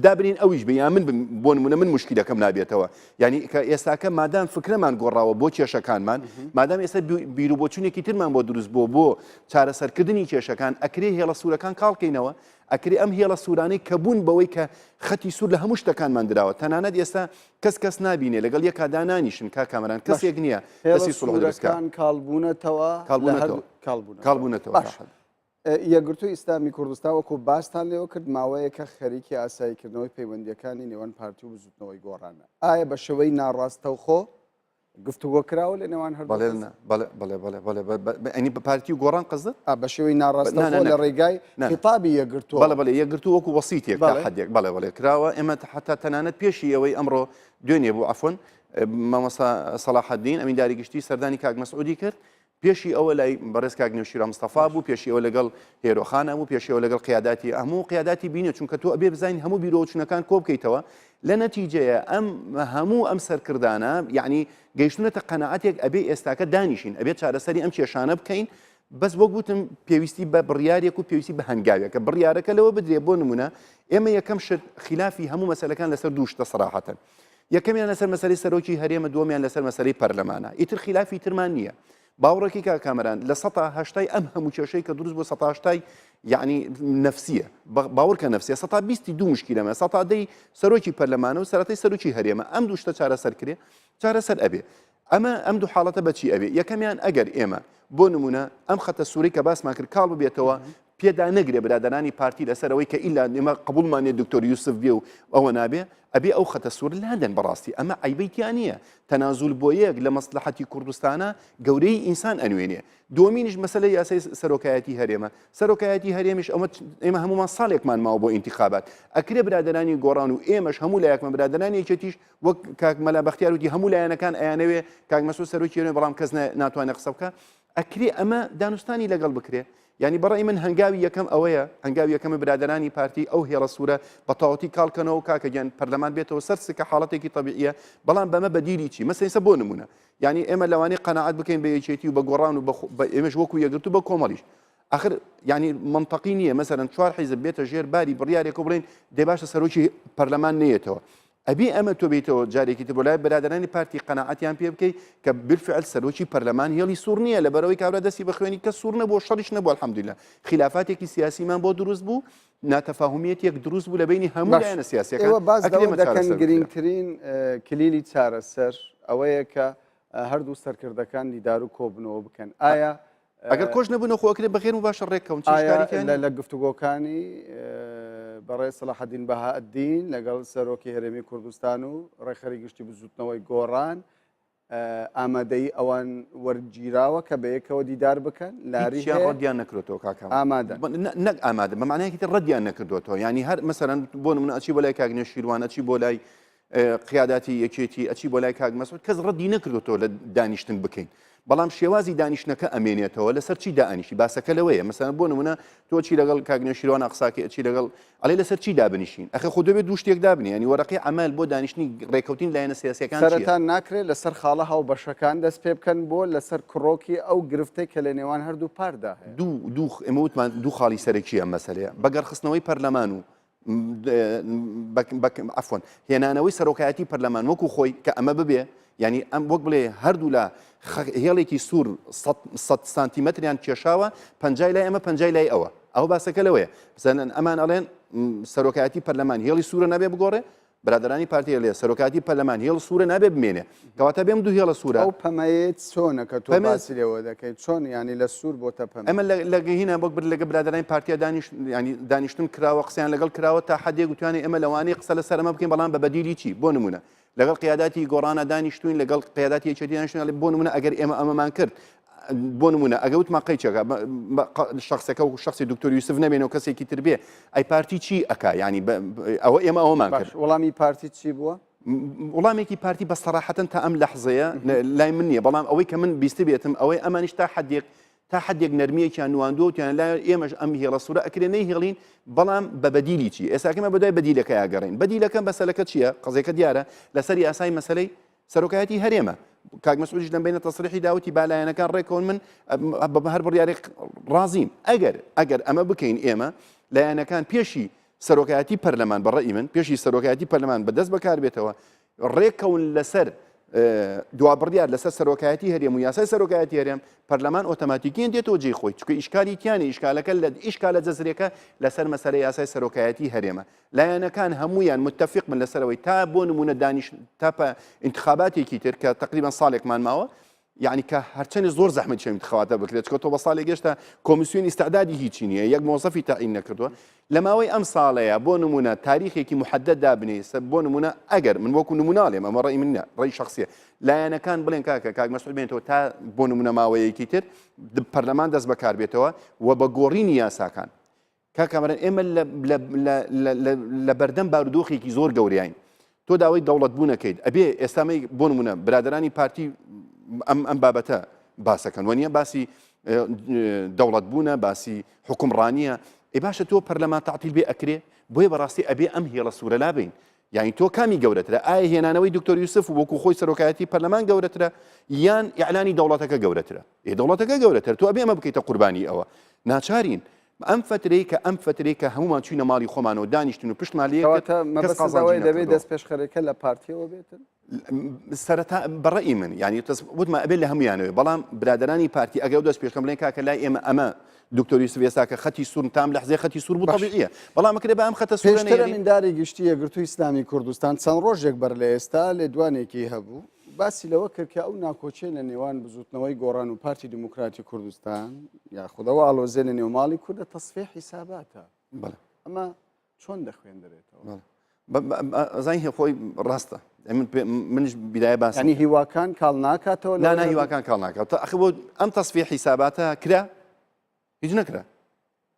دابرین ئەویش بێ یان من بۆ نمونە من مشکلەکەم نابێتەوە ینی کە ئێستاکە مادام فکرەمان گۆڕاوە بۆ کێشەکانمان مادام ئێستا بیرروبۆچوونێکی ترمان بۆ دروست بۆ چارەسەرکردنی کێشەکان ئەکرێ هێڵە سوورەکان کاڵکەینەوە ئەکرێ ئەم هێڵە سوورانەی کە بوون بەوەی کە خەتی سوور لە هەموو شتەکانمان دراوە تەنانەت ئێستا کەس نابینێ لەگەڵ یەک کادانانیشن کا کامەران کەسێک نییە هێڵە سوورەکان کاڵبوونەتەوە کاڵبوونەتەوە یەکگرتووی ئیسلامی کوردستان وەکو باستان لێوە کرد ماوەیەکە خەریکی ئاساییکردنەوەی پەیوەندیەکانی نێوان پارتی و بزوتنەوەی گۆڕانە ئایا بە شێوەی ناڕاستەوخۆ گفتوگۆ کراوە لە نێوان ئەنی بە پارتی و گۆڕان قزت بە شێوەی ناڕاستەخۆ لە ڕێگای خیتابی یەکگرتووە بەڵێ یەکگرتو وەکو وەسییتێک حدێک بەڵێ کراوە ئێمە حتا تەنانەت پێشی ئەوەی ئەمڕۆ دوێنێ بوو عفۆن مامۆستا سەلاحەدین ئەمینداری گشتی سەردانی کاک مەسعودی کرد پێشی ئەوە لای بەڕێز کاک نێوشیرە مستەفا بوو پێشی ئەوە لەگەڵ هێرۆخانە بوو پێشی ئەوە لەگەڵ قیاداتی هەموو قیاداتی بینێ چونکە تۆ ئەبێ بزانین هەموو بیرۆچونەکان کۆ بکەیتەوە لە نەتیجەیە ئەم هەموو ئەم سەرکردانە یعنی گەیشتونەتە قەنەعەتێک ئەبێ ئێستاکە دانیشین ئەبێت چارەسەری ئەم کێشانە بکەین بەس بۆ گوتم پێویستی بە بڕیارێک و پێویستی بە هەنگاوێکە بڕیارەکە لەوە بدرێ بۆ نمونە ئێمە یەکەم شت خلافی هەموو مەسەلەکان لەسەر دووشتە سەراحەتەن یەکەمیان لەسەر مەسەلەی سەرۆکی هەرێمە دووەمیان لەسەر مەسەلەی پەرلەمانە ئیتر خلافی ترمان نییە باوڕێکی کا کامەران لە ١٨ ئەم هەموو کێشەی کە دروست بۆ ١٨ یعنی نەفسیە باوەڕکە نەفسیە 122 مشکلەمە 110 سەرۆکی پەرلەمانە و سەرەتای سەرۆکی هەرێمە ئەم دووشتە چارەسەر کرێ چارەسەر ئەبێ ئەم دوو حاڵەتە بەچی ئەبێ یەکەمیان ئەگەر ئێمە بۆ نمونە ئەم خەتە سووری کە باسمان کرد کاڵ ببێتەوە پێدا نەگرێ برادرانی پارتی لەسەرەوەی کە ئیلا ئێمە قبولمانێ دکتۆر یوسف بێ و ئەوە نابێ ئەبێ ئەو خەتە سوور لادەن بەڕاستی ئەمە عیبەیتیان نییە تەنازول بۆ یەک لە مەسلحەتی کوردستانە گەورەی ئینسان ئەنوێنێ دومینیش مەسەلەی یاسای سەرۆکایەتی هەرێمە سەرۆکایەتی هەرێمیش ئێمە هەمومان ساڵێکمان ماوە بۆ ئینتیخابات ئەکرێ برادرانی گۆڕان و ئێمەش هەموو لایەکمە برادرانی یەکێتیش وەک کاک مەلا بەختیار وتی هەموو لایەنەکان ئەیانەوێ کاک مەسعود سەرۆکی هەرێم بەڵام کەس ناتوانێت قسە بکە ئەکرێ ئەمە دانوستانی لەگەڵ بکرێ ینی بەڕێی من هەنگاوی یەکەم ئەوەیە هەنگاوی یەکەمە برادرانی پارتی ئەو هێڵە سوورە بە تەواوەتی کاڵکەنەوە کاکەگیان پەرلەمان بێتەوە سەرسکە حاڵەتێکی طبیعیە بەڵام بەمە بەدیری چی مەسەلەن بۆ نمونە ینی ئێمە لەوانەیە قەناعەت بکەین بە یەکێتی و بە گۆڕان و ئێمەش وەکو یەکگرتو بە کۆمەڵیش آخر ینی منطقی نییە مەسەلەن 4 حیزب بێتە ژێر باری بڕیارێک و بڵێن دێ باشە سەرۆکی پەرلەمان نەیەتەوە ئەبێ ئەمە تۆ بیتەوە جارێکی تر بۆ لای برادرانی پارتی قەناعەتیان پێ بکەی کە بالفعل سەرۆکی پەرلەمان هێڵی سوور نییە لەبەرەوەی کابرا دەستی بە خوێنی کە سوور نەبووە شەڕیش نەبووە الحەمدوللا خلافاتێکی سیاسیمان بۆ دروست بوو ناتەفاهومیەتێک دروست بوو لە بینی هەموو لایەنە سیاسیەکان ئێوە باز دەکەن گرنگترین کلیلی چارەسەر ئەوەیە کە هەردوو سەرکردەکان دیدار و کۆبنەوە بکەن ئایا ئەگەر کۆش نەبوونە خۆکرێت بەخێر و باشە ڕێککەون لە گفتوگۆکانی بەڕێ سەلاحەدین بەهائەدین لەگەڵ سەرۆکی هەرێمی کوردستان و ڕێخەری گشتی بزوتنەوەی گۆڕان ئامادەی ئەوان وەرگیراوە کە بەیەکەوە دیدار بکەن لاری ڕەدیان نەکردێتەوە کاکەم ئامادە نەک ئامادە بەمانەیەکی ڕەدیان نەکردوێتەوە ینی هەر مەسەرەن بۆ من ئەچی بۆ لای کاگنێ شیروان ئەچی بۆ لای قیاداتی یەکێتی ئەچی بۆ لای کاک مەسعود کەس ڕەدی نەکردوێتەوە لە دانیشتن بکەین بەڵام شێوازی دانیشتنەکە ئەمێنێتەوە لەسەر چی دانیشی باسەکە لەوەیە مەسەرەن بۆ نمونە تۆ چی لەگەڵ کاگنێ شیروان ئەقساکە ئەچی لەگەڵ ئەڵێ لەسەر چی دابنیشین ئەخە خۆ دەبێت دوو شتێک دابنی ینی وەرەقی عەمەل بۆ دانیشتنی ڕێکەوتین لایەنە سیاسیەکان سەرەتا ناکرێت لەسەر خاڵە هاوبەشەکان دەست پێ بکەن بۆ لەسەر کڕۆکی ئەو گرفتەی کە لە نێوان هەردوو پاردا هەیە دوو ئێمە وتمان دوو خاڵی سەرەکیە مەسەلەیە بەگەڕخستنەوەی پەرلەمان و عفۆن هێنانەوەی سەرۆکایەتی پەرلەمان وەکو خۆی کە ئەمە ببێ ینی ئەم وەک بڵێ هەردوو لە هێڵێکی سوور 100 سانتیمەتریان کێشاوە پەنجای لای ئەمە پەنجای لای ئەوە ئەو باسەکە لەوەیە بزانن ئەمان ئەڵێن سەرۆکایەتی پەرلەمان هێڵی سوورە نابێ بگۆڕێ برادرانی پارتی لێ سەرۆکاتی پەرلەمان هێڵ سوورە نابێ بمێنێ کەواتە بێم دوو هێڵە سوورە ئەو پەمەیەت چۆنە کە تۆ باسی لێوە دەکەیت چۆن ینی لە سوور بۆتە پەمە ئەمە لەگەهینە بۆ لەگە برادرانی پارتیا دانیشتن کراوە قسەیان لەگەڵ کراوە تا حدێک گوتوانێ ئەمە لەوانەیە قسە لەسەر ئەمە بکەین بەڵام بە بەدیلی چی بۆ نمونە لەگەڵ قیاداتی گۆڕانە دانیشتوین لەگەڵ قیاداتی یەکێتی دانیشتوین بۆ نمونە ئەگەر ئێمە ئەمەمان کرد بۆ نمونە ئەگە وتمان قەیچەکە شخصەکە و شخصی دکتۆر یوسف نەبێنەوە کەسێکی تر بێ ئەی پارتی چی ئەکا ینی ئەوە ئێمە ئەوەمان کرد وەڵامی پارتی چی بووە؟ وڵامێکی پارتی بە سەراحەتەن تا ئەم لەحزەیە لای من نییە بەڵام ئەوەی کە من بیست بێتم ئەوەی ئەمانیش تا حدێک نەرمیەکیان نواندووتیان لا ئێمەش ئەم هێڵە سوورە ئەکرێ نەیهێڵین بەڵام بە بەدیلی چی ئێساکەمە بەدای بەدیلەکە یاگەڕین بەدیلەکەم بەسەلەکە چییە قەزێکە دیارە لەسەر یاسای مەسەلەی سەرۆکایەتی هەرێمە کاک مەسعودیش دەمبینە تەسریحی داوتی بالایەنەکان ڕێکەوەن من بە هەر بڕیارێک ڕازیم ئەگەر ئەمە بکەین ئێمە لایەنەکان پێشی سەرۆکایەتی پەرلەمان بەڕێی من پێشی سەرۆکایەتی پەرلەمان بەدەست بەکار بێتەوە ڕێکەون لەسەر دوابڕیار لەسەر سەرۆکایەتی هەرێم و یاسای سەرۆکایەتی هەرێم پەرلەمان ئۆتۆماتیکیان دێتەوە جێی خۆی چکە ئیشکالی تیانە ئیشکالەکە لە ئیشکالە جەزرێکە لەسەر مەسەلەی یاسای سەرۆکایەتی هەرێمە لایەنەکان هەمویان متفق من لەسەرەوەی تا بۆ نمونە دانیش تا انتخاباتێکی تر کە تقریبا ساڵێکمان ماوە يعني كهرچني زور زحمه شي انتخابات بكريت كتب صالي جشتا كوميسيون استعدادي هيجيني يك موظفي تعيين نكردو لما وي امصاليا بو نمونه تاريخي كي محدد دابني بو نمونه اجر من وكو نمونه لما ما راي منا راي شخصيه لا انا كان بلين كاك مسؤول بينتو تا بو نمونه ما وي كتير البرلمان داز بكار بيتوا وبغورين يا ساكان كامران اما لبردن باردوخي كي زور غوريين تو داوي دولت بونا كيد ابي اسلامي بو نمونه برادراني بارتي ئەم بابەتە باسەکەن وەنیە باسی دەوڵەت بوونە باسی حکومڕانیە ئێ باشە تۆ پەرلەمان تەعتیل بێ ئەکرێ بۆیە بەڕاستی ئەبێ ئەم هێڵە سوورە لابین یعنی تۆ کامی گەورەترە ئایا هێنانەوەی دکتۆر یوسف وەکو خۆی سەرۆکایەتی پەرلەمان گەورەترە یان ئیعلانی دەوڵەتەکە گەورەترە دەوڵەتەکە گەورەتر تۆ ئەبێ ئەمە بکەیتە قوربانی ئەوە ناچارین ئەم فترەی کە هەمومان چوینە ماڵی خۆمانەوە دانیشتن و پشتمالیەکەواتە دەبێت دەست پێشخەرەکە لە پارتیەوە بێتن سەرەتا بەڕێی من ینی وتمە ئەبێت لە هەمویانەوە بەڵام برادرانی پارتی ئەگەر دەست پێشکەم بڵێن کاکە لای ئێمە ئەمە دکتۆر یوسف ئێستا کە خەتی سوور تام لە حزەی خەتی سوور بوو طبیعیە بەڵام ئەکرێ بە ئەم خەتە سوورە پێشترە مینداری گشتی یەکگرتووی ئیسلامی کوردستان چەند ڕۆژێک بەر لە ئێستا لێدوانێکی هەبوو باسی لەوە کرد کە ئەو ناکۆچێ لە نێوان بزوتنەوەی گۆڕان و پارتی دموکراتی کوردستان یاخودەوە ئاڵۆزێ لە نێوماڵی کوردە تەصفیح حیساباتە ئەمە چۆن دەخوێندرێتەوە زای خۆی ڕاستە منش بدایە باس ینی هیواکان کاڵ ناکاتەوە لا هیواکان کاڵ ناکات ئەخ بۆ ئەم تەصفیح حیساباتە کرا هیچ نەکرا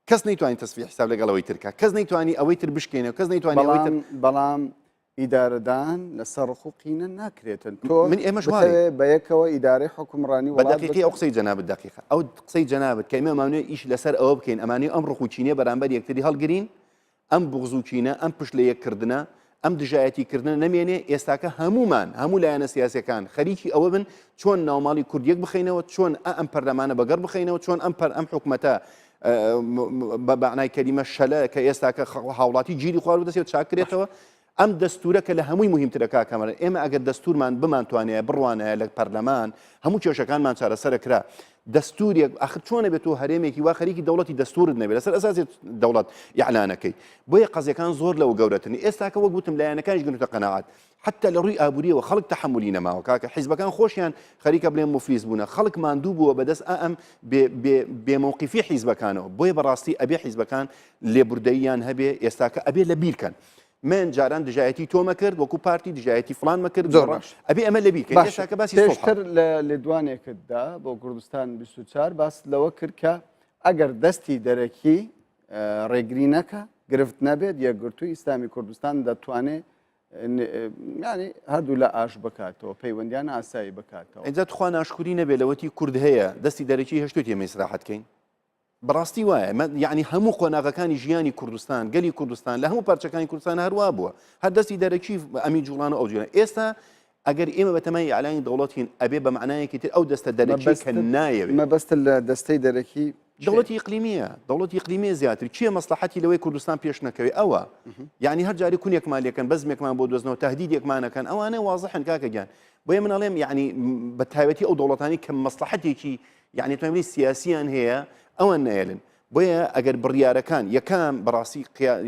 کەس نەیتوانین تەصفیح حیساب لەگەڵەوەی ترکا کەس نەیتوانی ئەوەی تر بشکێنێ کەس نەیتوانی ئەوەی تر بەڵام ئیدارەدان لەسەر ڕخوقینە ناکرێتن تۆ من ئێمەش وایە بە یەکەوە ئیدارەی حکومڕانی بە دقیقی ئەو قسەی جەنابەت دقیقە ئەو قسەی جەنابەت کە ئێمە ئەمانوێ ئیش لەسەر ئەوە بکەین ئەمانەی ئەم ڕخوچینە بەرامبەر یەکتری هەڵگرین ئەم بغزوچینە ئەم پشت لە یەککردنە ئەم دژایەتیکردن نەمێنێ ئێستاکە هەموو لایەنە سیاسەکان خەریکی ئەوە بن چۆن ناوماڵی کوردیەک بخینەوە چۆن ئەم پەرلەمانە بەگەڕ بخینەوە چۆن ئەم حکومەتە بەعنای کەلیمە شەلە کە ئێستاکە هاوڵاتی گیری خوار بدەسێت چاکرێتەوە ئەم دەستورە کە لە هەمووی مهمترە کاکەمەرە ئێمە ئەگەر دەستورمان بمانتوانێت بڕوانە لە پەرلەمان هەموو کێشەکانمان چارەسەرە کرا دەستورێک ئاخر چۆنە بێت تۆ هەرێمێکی وا خەریکی دەوڵەتی دەستورت نەبێت لەسەر ئەساسی دەوڵەت یعلانەکەی بۆیە قەزیەکان زۆر لەوە گەورەترنی ئێستاکە وەک گوتم لایەنەکانیش گرتە قەناعەت حتى لە ڕووی ئابووریەوە خەڵک تەحملی نەماوە کاکە حیزبەکان خۆشیان خەریکە بڵێن مفلیس بوونە خەڵک ماندوو بووە بەدەست ئەم بێمەوقیفی حیزبەکانەوە بۆیە بەڕاستی ئەبێ حیزبەکان لێبوردەییان هەبێ ئێستاکە ئەبێ لە بیرکەن من جاران دژایەتی تۆمە کرد وەکو پارتی دژایەتی فلان مەکرد زۆر باش. ئەبێ ئەمە لە بیکەین باش ئێستا کە باسی پێشتر سڵحە. لە دوانێکتدا بۆ کوردستان 24 باس لەوە کرد کە ئەگەر دەستی دەرەکی ڕێگرینەکە گرفت نەبێت یەکگرتووی ئیسلامی کوردستان دەتوانێت ینی هەردوو لە ئاش بکاتەوە پەیوەندیان ئاسایی بکاتەوە. ئەجا توخوا ناشکوری نەبێت لەوەتی کورد هەیە دەستی دەرەکی هەشتوت ئێمە ئیسراحەتکەین. بەڕاستی وایە یعنی هەموو قۆناغەکانی ژیانی کوردستان گەلی کوردستان لە هەموو پارچەکانی کوردستان هەروە بووە هەر دەستی دەرەکی ئەمی جوڵان و ئەو جوڵان ئێستا ئەگەر ئێمە بەتەمای ئەعلانی دەوڵەتین ئەبێ بە معنایەکی تر ئەو دەستە دەرەکی کە نایەوێت مەبەستە لە دەستەی دەرەکی دەوڵەتی ئیقلیمیە دەوڵەتی ئیقلیمی زیاتر چییە مەسلحەتی لەوەی کوردستان پێش نەکەوێت ئەوە یعنی هەر جاری کونێکمان لێکن بەزمێکمان بۆ دۆزنەوە تهدیدێکمانەکەن ئەوانە واضحن کاکەگیان بۆیە من ئەڵێم یعنی بە تایبەتی ئەو دەوڵەتانی کە مەسلحەتێکی یعنی توانێت سیاسیان هەیە ئەوان نایلن بۆیە ئەگەر بڕیارەکان یەکان بەڕاستی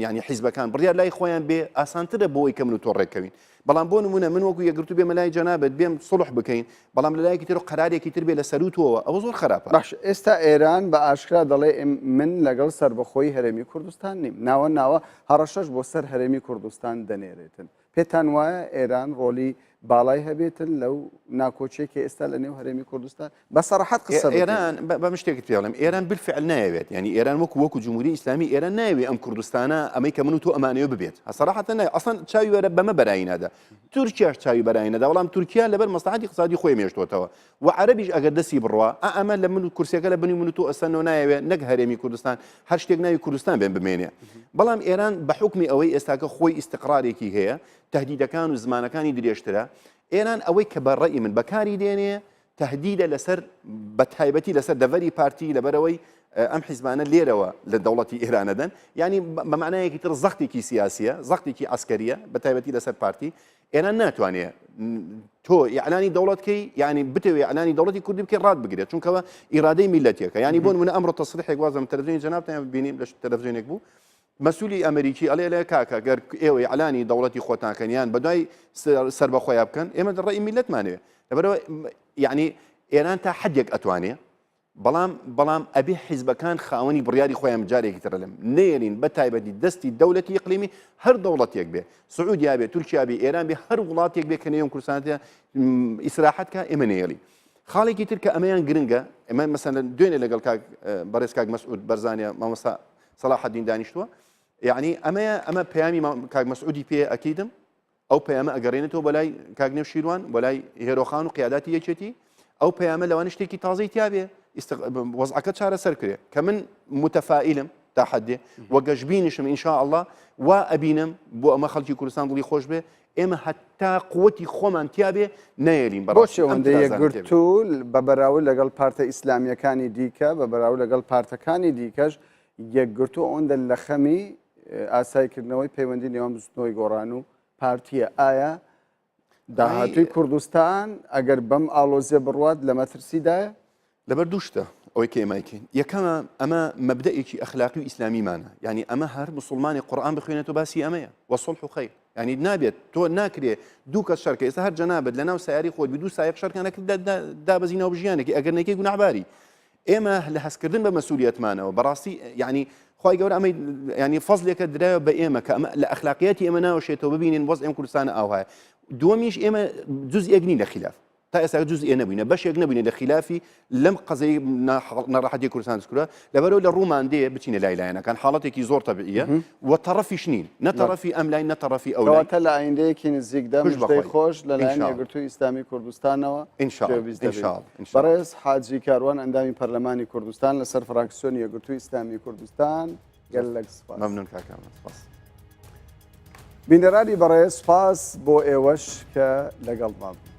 ینی حیزبەکان بڕیار لای خۆیان بێ ئاسانترە بۆی کە من و تۆ ڕێکەوین بەڵام بۆ نمونە من وەکو یەکگرتو بێمە لای جەنابەت بێم سڵح بکەین بەڵام لەلایەکی تر و قەرارێکی تر بێ لە سەروتەوە ئەوە زۆر خراپە. باش ئێستا ئێران بە ئاشکرا دەڵێ من لەگەڵ سربەخۆی هەرێمی کوردستان نیم ناوە هەڕەشەش بۆ سەر هەرێمی کوردستان دەنێرێتن پێتان وایە ئێران ڕۆلی باڵای هەبێتن لەو ناکۆچێکی ئێستا لە نێو هەرێمی کوردستان بە سەرەحەت قسە ئێران بە شتێکت پێڵم ئێران بالفعل نایەوێت ینی ئێران وەکو جمهوری ئیسلامی ئێران نایوێت ئەم کوردستانە ئەمەی کە من و تۆ ئەمانەوە ببێت سەرەحەتەن نایە ئەسڵەن چاوی وەرە بەمە بەرایی نادا تورکیاش چاوی بەرایی نەدا وەڵام تورکیا لەبەر مەسلحەتی اقتصادی خۆی مێشتوتەوە و عەرەبیش ئەگەر دەستی بڕوا ئەمە لە من و کورسەکە لە بنی من و تۆ ئەسەنەوە نایەوێت نەک هەرێمی کوردستان هەر شتێک ناوی کوردستان بێن بمێنێ بەڵام ئێران بە حکمی ئەوەی ئێستاکە خۆی ئیستقرارێکی هەیە تهدیدەکان و زمانەکانی درێژترە ئێران ئەوەی کە بەڕێی من بەکاری دێنێ تهدیدە لەسەر بە تایبەتی لەسەر دەڤەری پارتی لەبەرەوەی ئەم حیزبانە لێرەوە لە دەوڵەتی ئێرانەدەن ینی بە معنایەکی تر زەختێکی سیاسیە زەختێکی ئەسکەریە بە تایبەتی لەسەر پارتی ئێران ناتوانێت تۆ ئیعلانی دەوڵەتکەی ینی بتەوێ ئیعلانی دەوڵەتی کوردی بکەی ڕاد بگرێت چونکەوە ئیرادەی میلەتێکە ینی بۆ نمونە ئەمڕۆ تەسریحێک وازم تەلەڤیزیۆنی جەنابتان بینیم لە تەلەڤیزیۆنێک بوو مەسئولی ئەمریکی ئەڵێ لە کاکە گەر ئێوە ئیعلانی دەوڵەتی خۆتانکەنیان بەدوای سربەخۆیان بکەن ئێمە ڕێی میلەتمانەوێ لەبەرەوە یعنی ئێران تا حدێک ئەتوانێ بەڵام ئەبێ حیزبەکان خاوەنی بڕیاری خۆیان جارێکی تر لەم نێرین بە تایبەتی دەستی دەوڵەتی ئیقلیمی هەر دەوڵەتێک بێ سعودیا بێ تورکیا بێ ئێران بێ هەر وڵاتێک بێ کە نێوم کوردستانە ئیسراحەتکە ئێمە نێڵی خاڵێکی تر کە ئەمەیان گرنگە ئەمە مەسەلەن دوێنێ لەگەڵ بەڕێز کاک مەسعود بەرزانیە مامۆستا صلاح الدین دانیشتووە یعنی ئەمە پەیامی کاک مەسعودی پێ ئەکیدم ئەو پەیامە ئەگەڕێنێتەوە بەلای کاک نێو شیروان بەلای هێرۆخان و قیاداتی یەکێتی ئەو پەیامە لەوانە شتێکی تازەی تیابێ وەزعەکە چارەسەر کرێ کە من متەفائلم تا حدێ وە گەشببینیشم ئینشاء الله وا ئەبینم بۆ ئەمە خەڵکی کوردستان دڵی خۆش بێ ئێمە هەتا قووەتی خۆمان تیابێ نەیەلین بۆچی ئەوەندە یەکگرتوو بە بەراورد لەگەڵ پارتە ئیسلامیەکانی دیکە بە بەراورد لەگەڵ پارتەکانی دیکەش یەکگرتوو ئەوەندە لە خەمی ئاسایکردنەوەی پەیوەندی نێوان بستنەوەی گۆڕان و پارتیە ئایا داهاتووی کوردستان ئەگەر بەم ئالۆزیە بڕوات لە مەترسیدایە لەبەر دووشتە ئەوەی کە ئێمایکەین یەکەمە ئەمە مەبدەئێکی ئەخلاقی و ئیسلامیمانە ینی ئەمە هەر مسلمانی قورئان بخوێنێتەوە باسی ئەمەیە وەسڵح و خەیر ینی نابێت تۆ ناکرێ دوو کەس شەرکە ئێستا هەر جەنابەت لە ناو سیاری خۆت دوو سایەق شەرکانەکە دابەزینەوە بژیانێکی ئەگەر نەکەی نەعباری ئێمە لە هەستکردن بە مەسئولیەتمانەوە بەڕاستی ینی خی گەورە ئەمە ینی فەزلێکە درایە بە ئێمە کە ئەمە لە ئەخلاقیەتی ئێمە ناوەشێتەوە ببینین وەز ئێم کوردستانە ئاوایە دووەمیش ئێمە جزئێک نین لە خلاف تا ئێستا جزئێ نەبووینە بەشێک نەبووینە لە خلافی لەم قەزەی نەڕەحەتی کوردستان دەستکرا لەبەرەوە لە ڕوومان دێ بچینە لایلایەنەکان حاڵەتێکی زۆر تەبیعیە و تەڕەفیش نین نەتەڕەفی ئەم لای نەتەڕەفی ئەو کەواتە لە ئایندەیەکی نزیکدا مژدەی خۆش لەلایەن یەکگرتووی ئیسلامی کوردستانەوە بەڕێز حاجی کاروان ئەندامی پەرلەمانی کوردستان لەسەر فراکسیۆنی یەکگرتووی ئیسلامی کوردستان گەلێک سوپاس مەمنون کاکەم سپاس بینەرانی بەڕێز سپاس بۆ ئێوەش کە لەگەڵ ماڵ